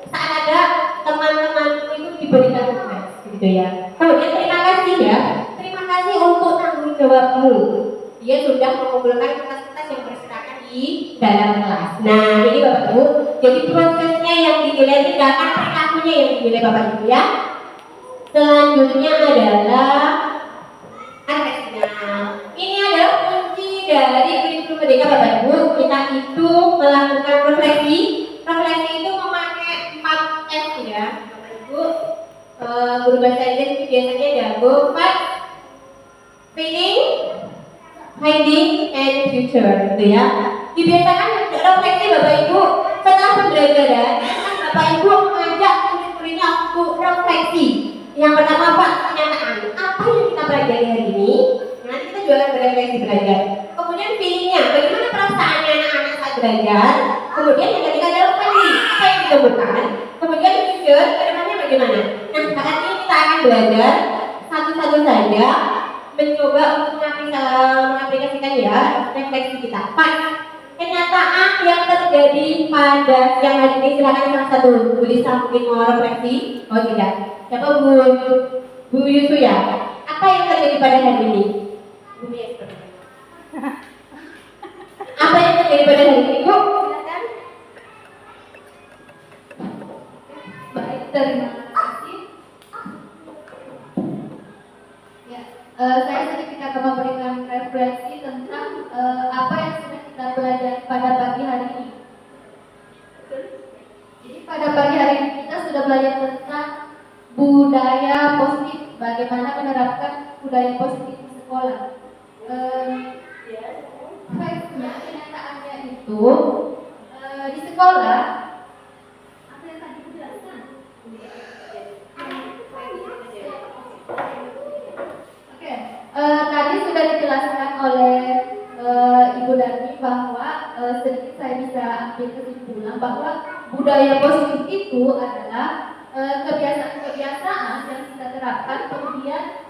saat ada teman-temanmu itu diberikan tugas, gitu ya. Kemudian terima kasih ya, terima kasih untuk tanggung jawabmu. Dia sudah mengumpulkan kertas-kertas yang berserakan di dalam kelas. Nah ini Bapak Ibu, jadi prosesnya yang dinilai, tindakan perilakunya yang dinilai Bapak Ibu ya. Selanjutnya adalah ini adalah kunci dari kurikulum merdeka Bapak Ibu. Kita itu melakukan refleksi. Refleksi itu memakai 4S ya Bapak Ibu. Guru bahasa Inggris itu biasanya jago 4 feeling, finding, and future gitu ya. Dibiasakan refleksi Bapak Ibu setelah pembelajaran. Bapak Ibu mengajak murid-muridnya untuk refleksi. Yang pertama Pak, pernyataan apa yang kita pelajari hari ini. Nanti kita juga akan berefleksi belajar. Kemudian feelingnya, bagaimana perasaannya anak-anak saat belajar. Kemudian yang ketiga adalah finding, apa yang ditemukan. Kemudian future, kedepannya bagaimana. Nah saat ini kita akan belajar satu-satu saja, mencoba untuk mengaplikasikan ya refleksi kita. Pak, kenyataan yang terjadi pada siang hari ini, silakan salah satu boleh mungkin mau refleksi. Oh tidak, siapa Bu Yusu ya? Apa yang terjadi pada hari ini? Bu Yusu. Apa yang terjadi pada hari ini Bu? Silakan. Baik, terima kasih. Ya, saya sedikit akan memberikan refleksi tentang apa yang sudah kita pelajari pada pagi hari ini. Jadi pada pagi hari ini kita sudah belajar tentang budaya positif, bagaimana menerapkan budaya positif sekolah. Faktanya, kenyataannya itu di sekolah apa yang tadi dijelaskan? Oke, tadi sudah dijelaskan oleh Ibu Darmi bahwa sedikit saya bisa ambil kesimpulan bahwa budaya positif itu adalah kebiasaan-kebiasaan yang kita terapkan kemudian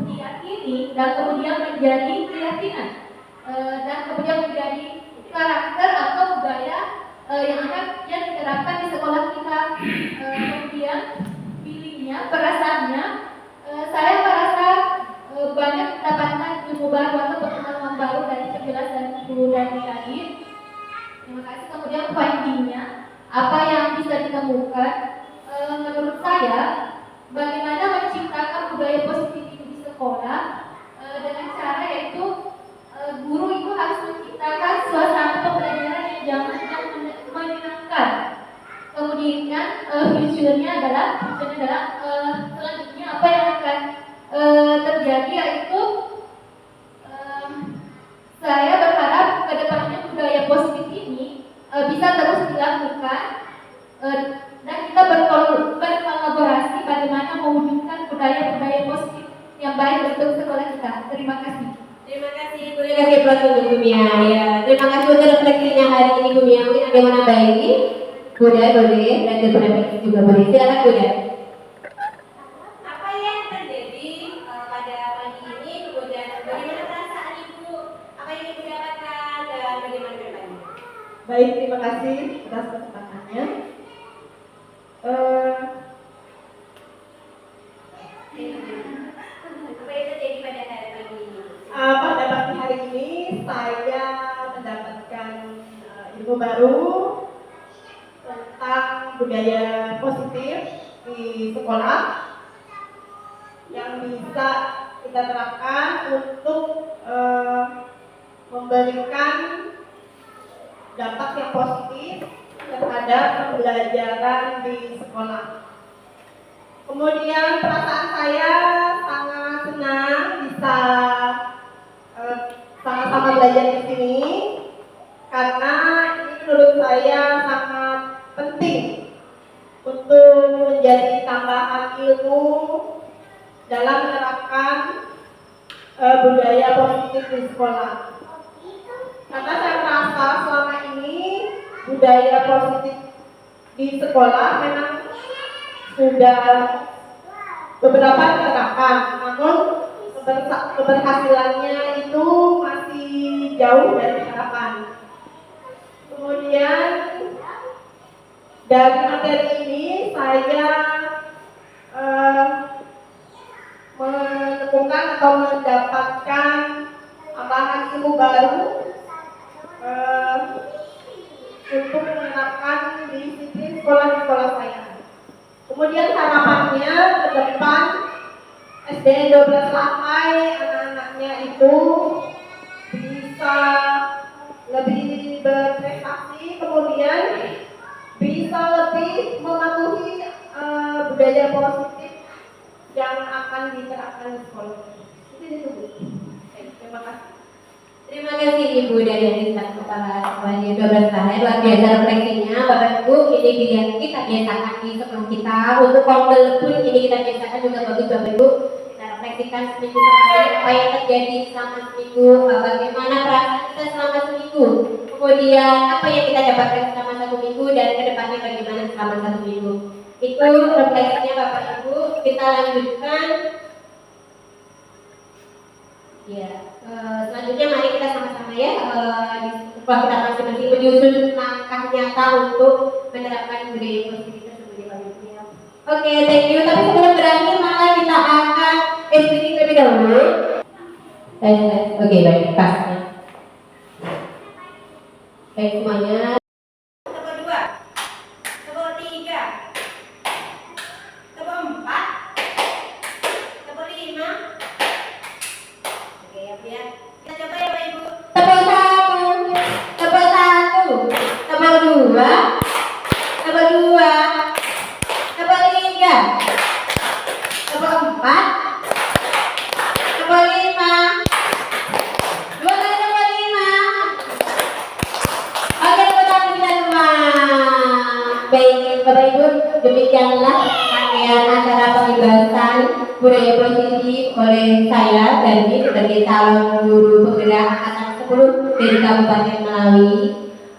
diyakini dan kemudian menjadi keyakinan dan kemudian menjadi karakter atau budaya yang diterapkan di sekolah kita. Kemudian feelingnya, perasaannya, saya merasa banyak mendapatkan ilmu baru atau pengalaman baru dari penjelasan Ibu Darmi tadi. Terima kasih. Kemudian findingnya, apa yang bisa ditemukan? Menurut saya, bagaimana menciptakan budaya positif itu di sekolah dengan cara yaitu guru itu harus menciptakan suasana pembelajaran yang menyenangkan. Kemudian future-nya adalah selanjutnya apa yang akan terjadi yaitu saya berharap ke depannya budaya positif ini bisa terus dilakukan dan kita berkolaborasi bagaimana mewujudkan budaya-budaya positif yang baik untuk sekolah kita. Terima kasih. Terima kasih, boleh kasih aplaus untuk Bu Mia. Ya, terima kasih untuk refleksinya hari ini Bu Mia. Mungkin ada yang mau nambahin? Bunda boleh, dan Bu refleksi juga boleh. Silakan Bunda. Apa yang terjadi pada pagi ini, kemudian bagaimana perasaan Ibu, apa yang Ibu dapatkan dan bagaimana ke depannya? Baik, terima kasih atas kesempatannya. Apa yang terjadi pada hari pagi ini? Pada pagi hari ini saya mendapatkan ilmu baru tentang budaya positif di sekolah yang bisa kita terapkan untuk memberikan dampak yang positif terhadap pembelajaran di sekolah. Kemudian perasaan saya sangat senang bisa sama-sama belajar di sini karena ini menurut saya sangat penting untuk menjadi tambahan ilmu dalam menerapkan budaya positif di sekolah. Karena saya merasa selama ini budaya positif di sekolah memang sudah beberapa diterapkan, namun keberhasilannya itu masih jauh dari harapan. Kemudian dari materi ini saya menemukan atau mendapatkan tambahan ilmu baru untuk menerapkan di sekolah saya. Kemudian harapannya ke depan SD 12 sampai anak-anaknya itu bisa lebih berprestasi, kemudian bisa lebih mematuhi budaya positif yang akan diterapkan di sekolah. Itu Bu. Terima kasih. Terima kasih Ibu dari Instansi Kepala Sekolahnya 12 tahun. Luar biasa refleksinya Bapak Ibu. Ini kita biasakan di sekolah kita. Untuk kompel pun ini kita biasakan juga bagus Bapak Ibu. Kita refleksikan seminggu sekali apa yang terjadi selama seminggu, bagaimana perasaan kita selama seminggu, kemudian apa yang kita dapatkan selama 1 minggu dan kedepannya bagaimana selama 1 minggu. Itu refleksinya Bapak Ibu. Kita lanjutkan. Ya, selanjutnya mari kita sama-sama ya setelah kita masing-masing menyusun langkah nyata untuk menerapkan budaya positif tersebut ya Pak Ibu ya. Oke, thank you. Tapi sebelum berakhir malah kita akan speaking terlebih dahulu. Oke, baik, pas. Baik semuanya. Tepuk 2, tepuk 3, tepuk 4, tepuk 5. Oke ya Bu ya. Kita coba ya Pak Ibu. Tepuk 1, tepuk 1, tepuk 2, tepuk 2, tepuk 3, tepuk 4, tepuk 5. demikianlah rangkaian acara pembebasan budaya positif oleh saya Dani sebagai calon guru penggerak angkatan 10 dari Kabupaten Melawi.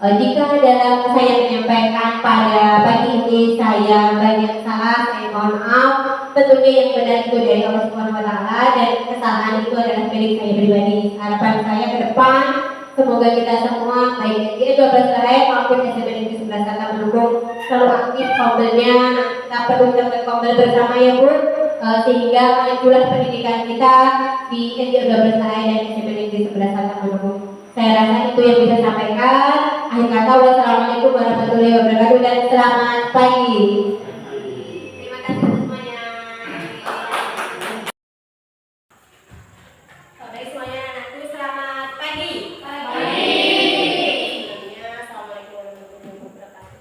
Jika dalam saya menyampaikan pada pagi ini saya banyak salah, saya mohon maaf. Tentunya yang benar itu dari Allah Subhanahu wa Ta'ala, dan kesalahan itu adalah milik saya pribadi. Harapan saya ke depan, semoga kita semua baik SDN 12 Lain maupun SMP Negeri 11 Kata Mendukung selalu aktif kompelnya. Kita perlu mencapai kompel bersama ya Bu, sehingga majulah pendidikan kita di SDN 12 Lain dan SMP Negeri 11 Kata Mendukung. Saya rasa itu yang bisa sampaikan. Akhir kata, wassalamualaikum warahmatullahi wabarakatuh dan selamat pagi. Terima kasih semuanya. Baik semuanya, anakku selamat pagi. Assalamualaikum warahmatullahi wabarakatuh.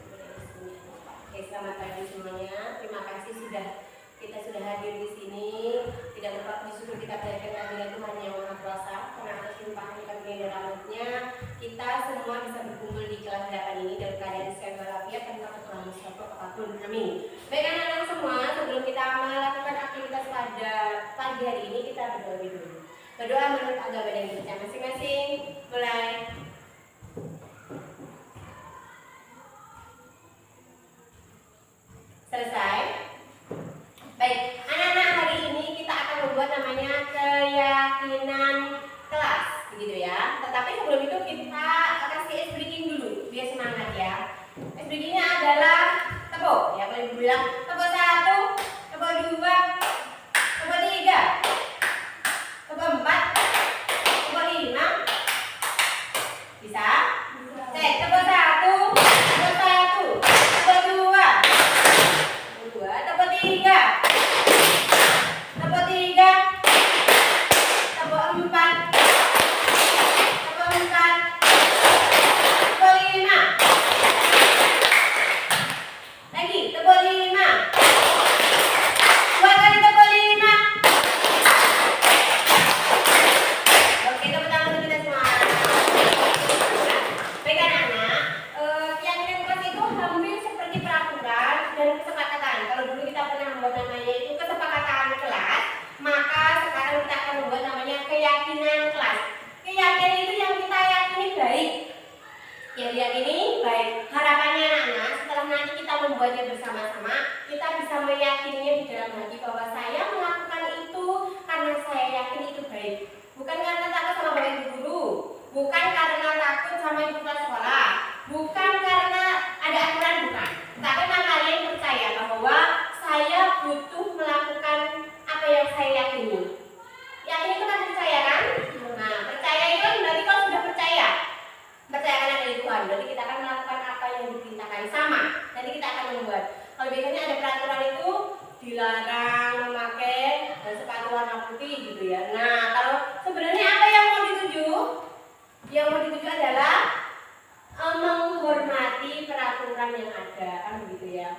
Oke, selamat pagi semuanya. Terima kasih kita sudah hadir di sini. Tidak lupa bersyukur kita berikan kehadiran Tuhan yang Maha Kuasa, karena atas limpahan karunia dan rahmat-Nya kita semua bisa berkumpul di kelas 8 ini dalam keadaan sehat walafiat tanpa kekurangan suatu apapun. Amin. Baik anak-anak semua, sebelum kita melakukan aktivitas pada pagi hari ini, kita berdoa dulu. Berdoa menurut agama dan kita masing-masing. Mulai. Selesai. Baik, anak-anak, hari ini kita akan membuat namanya keyakinan kelas, begitu ya. Tetapi sebelum itu kita kasih ice breaking dulu, biar semangat ya. Ice breakingnya adalah tepuk, ya boleh bilang tepuk 1, tepuk 2, tepuk 3, tepuk 4, tepuk 5. Bisa? Cek, tepuk 1, tepuk 1, tepuk 2, tepuk 3, tepuk 3, tepuk 4, tepuk 4, tepuk 5. Lagi, tepuk 5. 2 kali tepuk 5. Oke, tepuk tangan untuk kita semua. Baik anak-anak, keyakinan kelas itu hampir seperti peraturan dan kesepakatan. Kalau dulu kita pernah membuat namanya itu kesepakatan kelas, maka sekarang kita akan membuat namanya keyakinan kelas. Keyakinan itu yang kita yakini baik. Yang diyakini baik. Harapannya anak-anak, setelah nanti kita membuatnya bersama-sama, kita bisa meyakininya di dalam hati bahwa saya melakukan itu karena saya yakin itu baik. Bukan karena takut sama bapak ibu guru, bukan karena takut sama ibu kelas sekolah, bukan karena ada aturan, bukan. Tapi memang kalian percaya bahwa saya butuh melakukan apa yang saya yakini. Yakin itu kan percaya kan? Nah, percaya itu berarti kalau sudah percaya kan ada di Tuhan, berarti kita akan melakukan apa yang diperintahkan sama. Nanti kita akan membuat. Kalau biasanya ada peraturan itu dilarang memakai sepatu warna putih gitu ya. Nah, kalau sebenarnya apa yang mau dituju? Yang mau dituju adalah menghormati peraturan yang ada, kan begitu ya.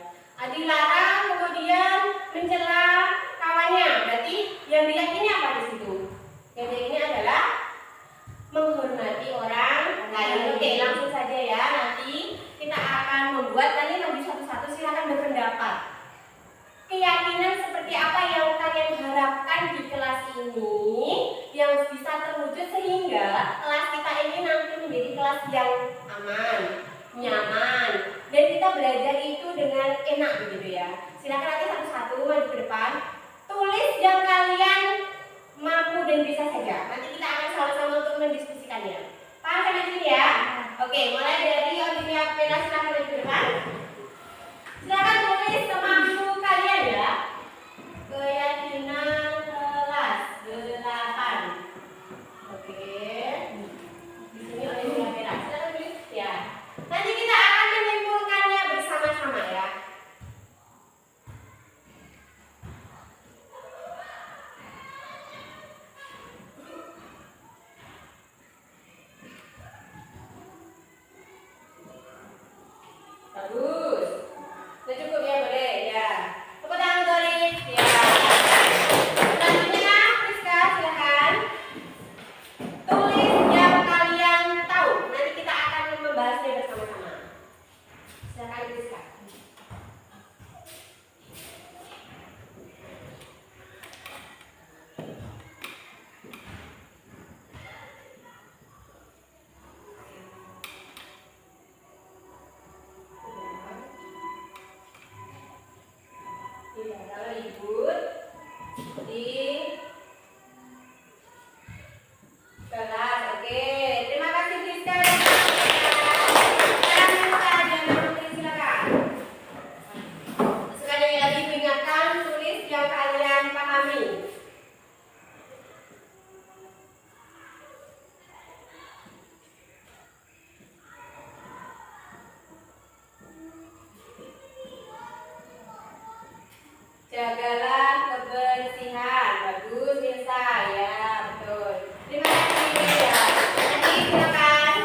Dilarang kemudian mencela kawannya, berarti yang diyakini apa di situ? Yang diyakini adalah menghormati orang lain. Oke, langsung saja ya. Nanti kita akan membuat, nanti maju satu-satu, silakan berpendapat. Keyakinan seperti apa yang kalian harapkan di kelas ini yang bisa terwujud sehingga kelas kita ini nanti menjadi kelas yang aman, nyaman, dan kita belajar itu dengan enak begitu ya. Silakan nanti satu-satu maju ke depan, tulis yang kalian mampu dan bisa saja. Nanti kita akan sama-sama untuk mendiskusikannya. Paham sampai sini ya? Oke, mulai dari Olivia Pena, silakan maju ke depan. Silakan tulis semampu kalian ya. Keyakinan kelas 8. Oke. Di sini Olivia Pena, silakan tulis ya. Nanti kita akan menyimpulkannya bersama-sama ya. Jagalah kebersihan. Bagus Mirsa, ya betul. Terima kasih ya. Nanti silakan.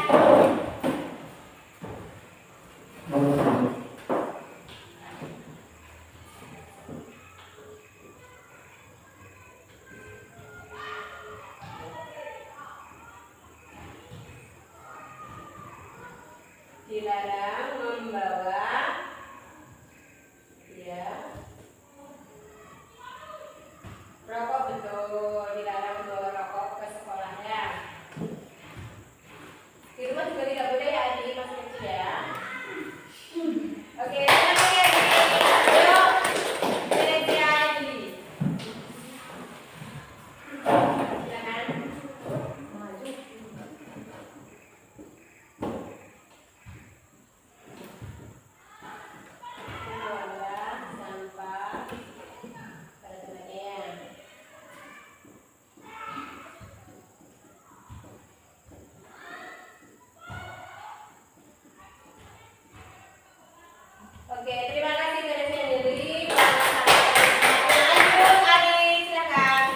Dilarang membawa ya rokok, betul, dilarang membawa rokok ke sekolahnya. Di rumah juga tidak boleh ya, adik masih kecil ya. Oke, terima kasih adik. Ayo, seleksi lagi. Silakan. Buanglah sampah pada tempatnya. Oke, terima kasih dari sendiri. Lanjut, adik, silakan.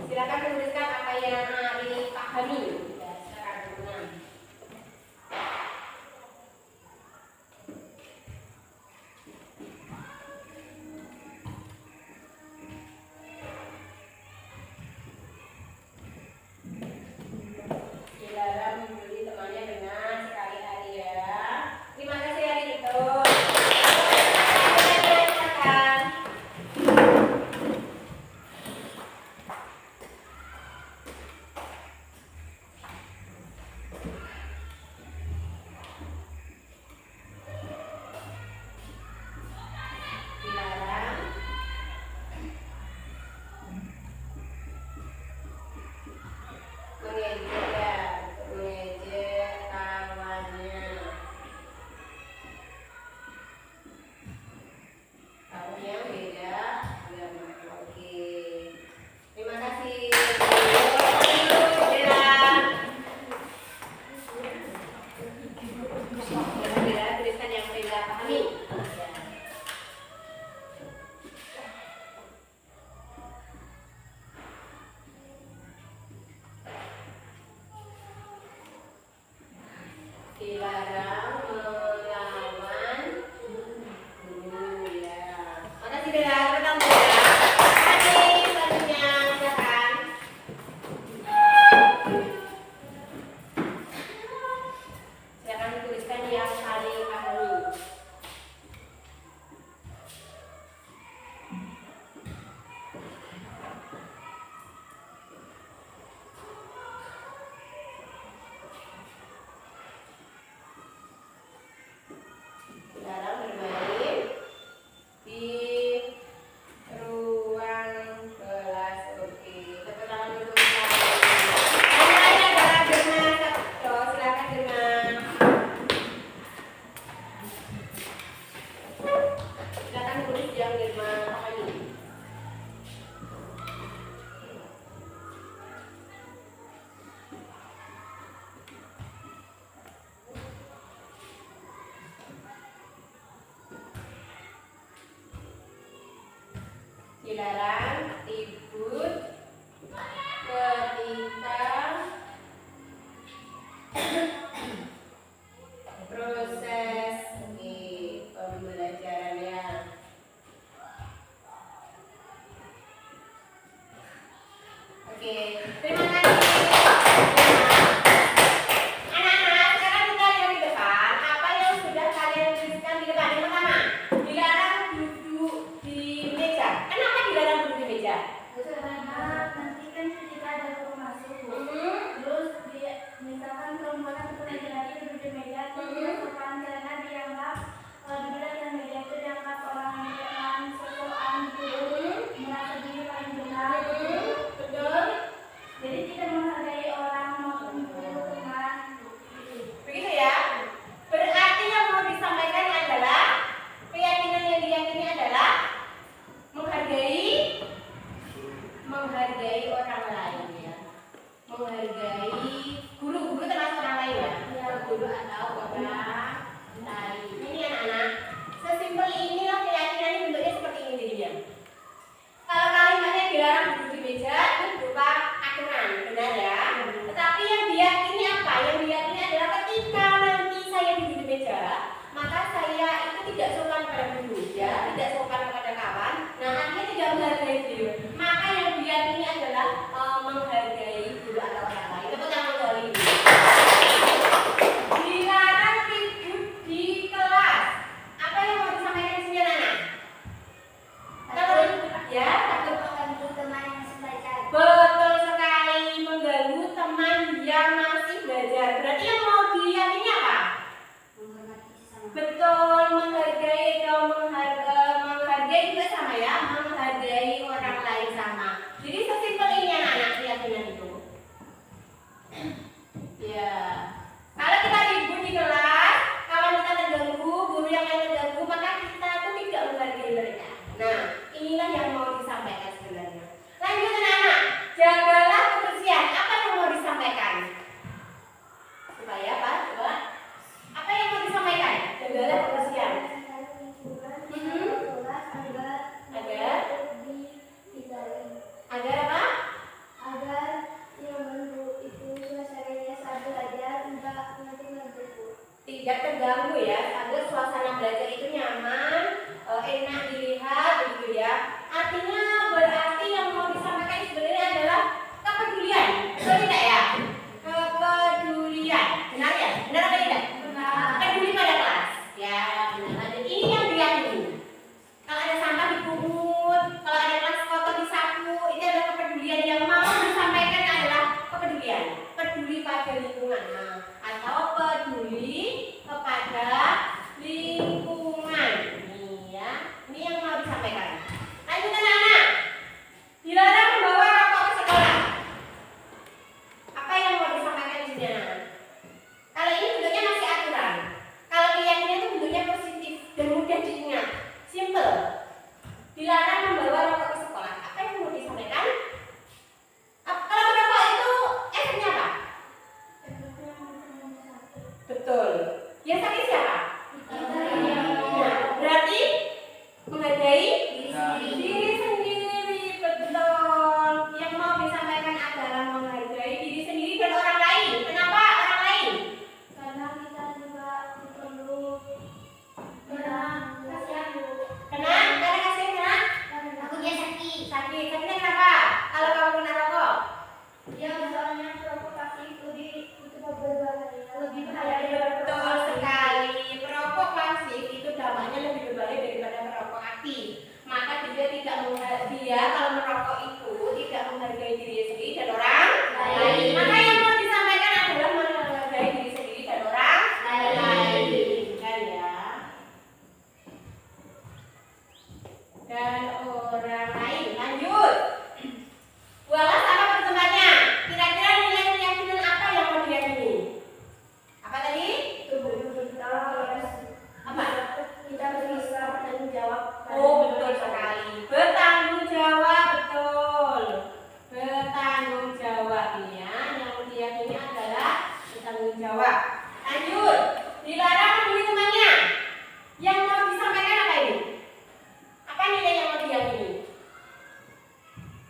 Silakan menuliskan apa yang adik pahami. Ya, silakan teman-teman. Dilarang membuli temannya dengan sekali-hari ya. Terima kasih adik, betul. Silakan. Dilarang mengejek kawannya. Kawannya beda agama. Oke. Terima kasih. Bella, tuliskan yang Bella pahami. Ya. Dilarang melawan guru ya. Makasih Bella, tepuk tangan Bella. Adik, selanjutnya silakan. Silakan tuliskan yang paling pahami. Dilarang bermain di ruang kelas. Oke, tepuk tangan untuk Hanya adalah Germa Sabto. Silakan Germa. Silakan tulis yang Germa pahami. Dilarang ribut ketika proses pembelajarannya. Oke, terima kasih. Anak-anak, sekarang kita lihat di depan apa yang sudah kalian tuliskan di depan. Yang pertama, dilarang duduk di meja. Kenapa dilarang duduk di meja? Karena nanti kan ketika ada orang masuk, terus dia misalkan perempuan atau laki-laki duduk di meja, terus sopan karena dianggap dibilang yang meja itu dianggap orang yang sosokan gitu, merasa diri paling benar. Betul. Jadi mengganggu ya, agar suasana belajar itu nyaman, enak dilihat begitu ya. Artinya berarti yang mau disampaikan sebenarnya adalah kepedulian, betul tidak ya? Kepedulian, benar ya? Benar atau tidak? Benar. Peduli pada kelas, ya benar. Dan ini yang diyakini. Kalau ada sampah dipungut, kalau ada kelas kotor disapu, itu adalah kepedulian yang mau disampaikan adalah kepedulian, peduli pada lingkungan, atau peduli kepada lingkungan. Ini ya, ini yang mau disampaikan. Lanjut anak-anak, dilarang membawa rokok ke sekolah. Apa yang mau disampaikan di sini anak-anak? Kalau ini bentuknya masih aturan. Kalau keyakinan itu bentuknya positif dan mudah diingat. Simple. Dilarang membawa rokok ke sekolah. Apa yang mau disampaikan? Kalau merokok itu efeknya apa? Betul. Yang sakit siapa? Nah, berarti menghargai diri sendiri. Betul. Yang mau disampaikan adalah menghargai diri sendiri dan orang lain. Kenapa orang lain? Karena kita juga perlu kasihan Bu. Karena kasih kenapa? Aku dia sakit. Sakitnya kenapa? Kalau kamu kena rokok? Dia misalnya provokasi itu berbahaya, lebih bahaya. Betul sekali. Perokok pasif itu dampaknya lebih berbahaya daripada perokok aktif. Maka dia kalau merokok itu tidak menghargai diri sendiri dan orang lain. Maka yang mau disampaikan adalah menghargai diri sendiri dan orang lain. Kan ya? Dan orang lain. Lanjut. Buanglah sampah pada tempatnya. Kira-kira nilai keyakinan apa yang mau diyakini? Apa tadi? Apa? Kita bisa bertanggung jawab. Oh, betul sekali. Bertanggung jawab, betul. Bertanggung jawab ini ya. Yang diyakini adalah bertanggung jawab. Lanjut. Dilarang membuli temannya. Yang mau disampaikan apa ini? Apa nilai yang mau diyakini?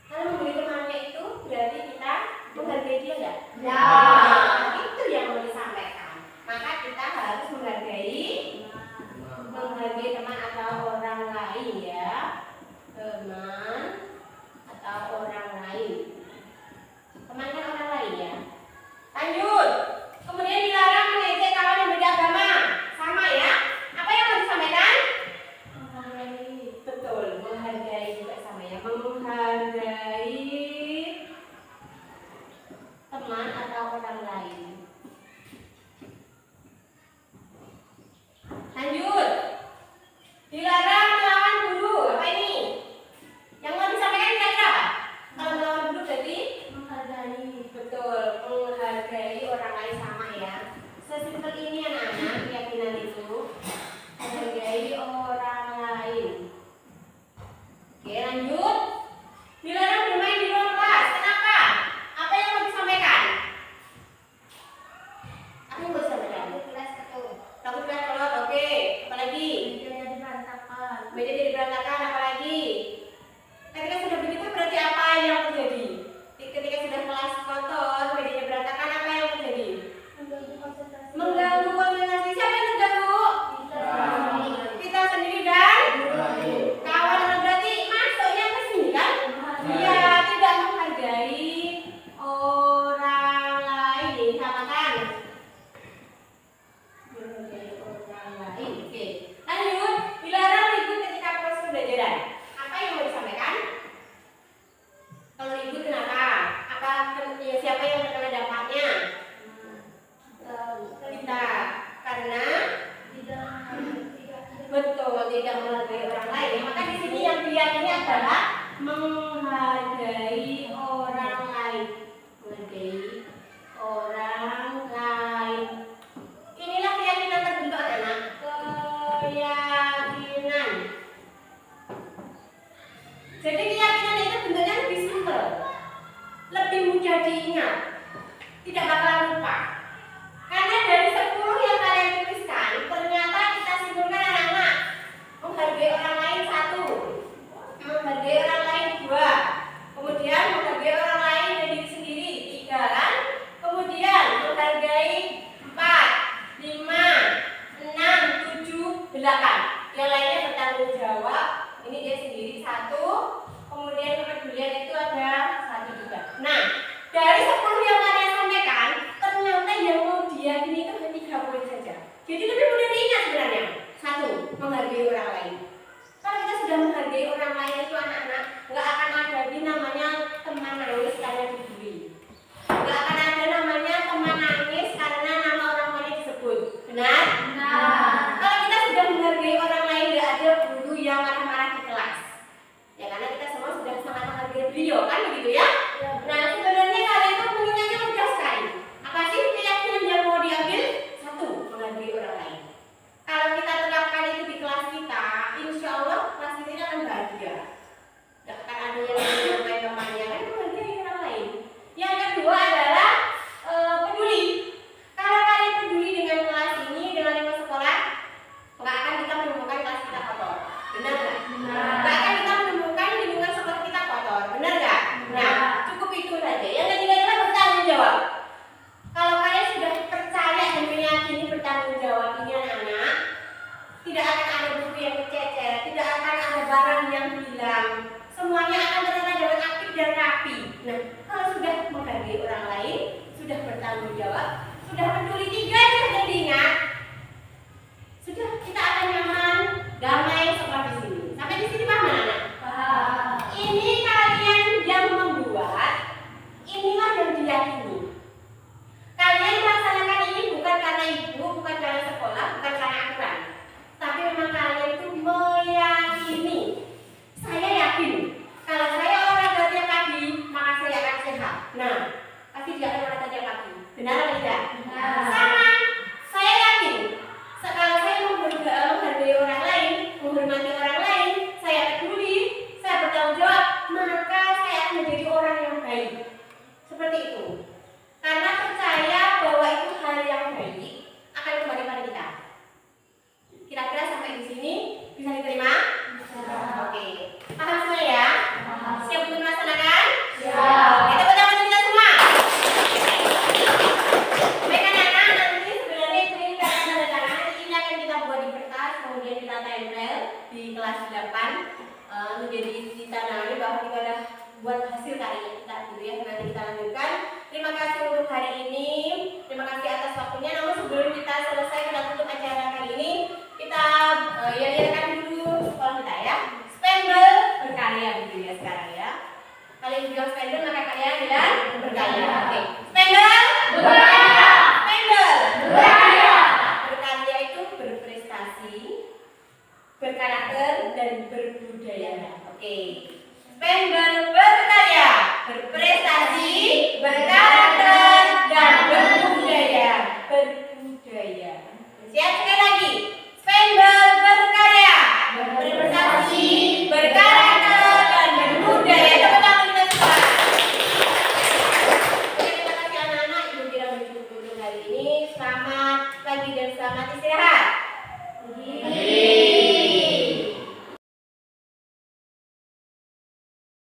Kalau membuli temannya itu berarti kita menghargai dia enggak? Ya. Itu yang mau disampaikan. Maka kita harus menghargai teman atau orang lain ya. Teman atau orang lain. Teman kan orang lain ya. Lanjut. Kemudian dilarang mengejek kawan yang beda agama. Sama ya. Apa yang mau disampaikan? Menghargai. Betul, menghargai juga sama ya. Menghargai teman atau orang lain. Lanjut. Dilarang melawan guru. Apa ini? Yang mau disampaikan kira-kira apa? Kalau melawan guru berarti Menghargai. betul, menghargai orang lain sama ya. Sesimpel ini anak-anak, keyakinan itu menghargai orang lain. Oke, lanjut. Dilarang bermain di ruang kelas. Kenapa? Apa yang mau disampaikan? Apa yang mau disampaikan? Takut kelas kolot, oke. Apalagi? Mejanya diberantakan. Meja jadi berantakan, apalagi? Ketika sudah begitu berarti apa yang terjadi? Ketika sudah kelas kotor, mejanya berantakan, apa yang terjadi? Mengganggu konsentrasi. Mengganggu konsentrasi. Siapa yang terganggu? Kita. Kita sendiri dan kawan. Berarti masuknya ke sini kan? Iya, tidak menghargai orang lain. Katakan menghargai orang lain. Oke. Lanjut. Dilarang ribut ketika proses pembelajaran. Apa yang mau disampaikan? Kalau ribut kenapa? Apa ya, siapa yang terkena dampaknya? Kita. Karena betul tidak menghargai orang lain. Maka di sini yang diyakini adalah menghargai orang lain. Menghargai orang lain. Inilah keyakinan terbentuk anak. Keyakinan. Jadi keyakinan itu bentuknya lebih simpel, lebih mudah diingat, tidak bakalan lupa. Karena dari 10 yang kalian tuliskan, ternyata kita simpulkan anak-anak menghargai orang lain 1, menghargai orang lain 2, kemudian menghargai orang lain dan diri sendiri 3 kan, kemudian menghargai 4, 5, 6, sudah bertanggung jawab, sudah peduli, 3 itu sudah diingat, sudah kita akan nyaman, damai seperti sini. Sampai di sini paham anak? Paham. Ini kalian yang membuat, inilah yang diyakini. Kalian melaksanakan ini bukan karena ibu, bukan karena sekolah, bukan karena aturan, tapi memang kalian itu meyakini. Saya yakin kalau saya olahraga tiap pagi, maka saya akan sehat. Nah, pasti juga akan olahraga tiap pagi. Benar atau tidak? Benar. Sama. Saya yakin kalau saya menghargai orang lain, menghormati orang lain, saya peduli, saya bertanggung jawab, maka saya akan menjadi orang yang baik. Seperti itu. Karena percaya bahwa itu hal yang baik akan kembali pada kita. Kira-kira sampai di sini bisa diterima? Oke. Paham semua ya? Siap untuk melaksanakan? Siap. Kita bertemu kita semua. Baik anak-anak, nanti sebenarnya ini kita akan tanda tangan. Ini akan kita buat di kertas, kemudian kita tempel di kelas 8 menjadi ditanami bahwa kita sudah buat hasil karya kita gitu ya. Nanti kita lanjutkan. Terima kasih untuk hari ini. Terima kasih atas waktunya. Namun sebelum kita selesai kita tutup acara kali ini, kita lihat dulu sekolah kita ya. Spendel berkarya gitu ya sekarang ya. Kalian bilang spendel maka kalian bilang berkarya. Oke. Spendel berkarya. Spendel berkarya. Berkarya itu berprestasi, berkarakter dan berbudaya. Oke. Spendel berkarya, berprestasi, berkarakter dan berbudaya. Berbudaya. Siap sekali lagi. Spendel berkarya, berprestasi, berkarakter dan berbudaya. Tepuk tangan kita semua. Oke, terima kasih anak-anak. Ibu kira cukup untuk hari ini. Selamat pagi dan selamat istirahat.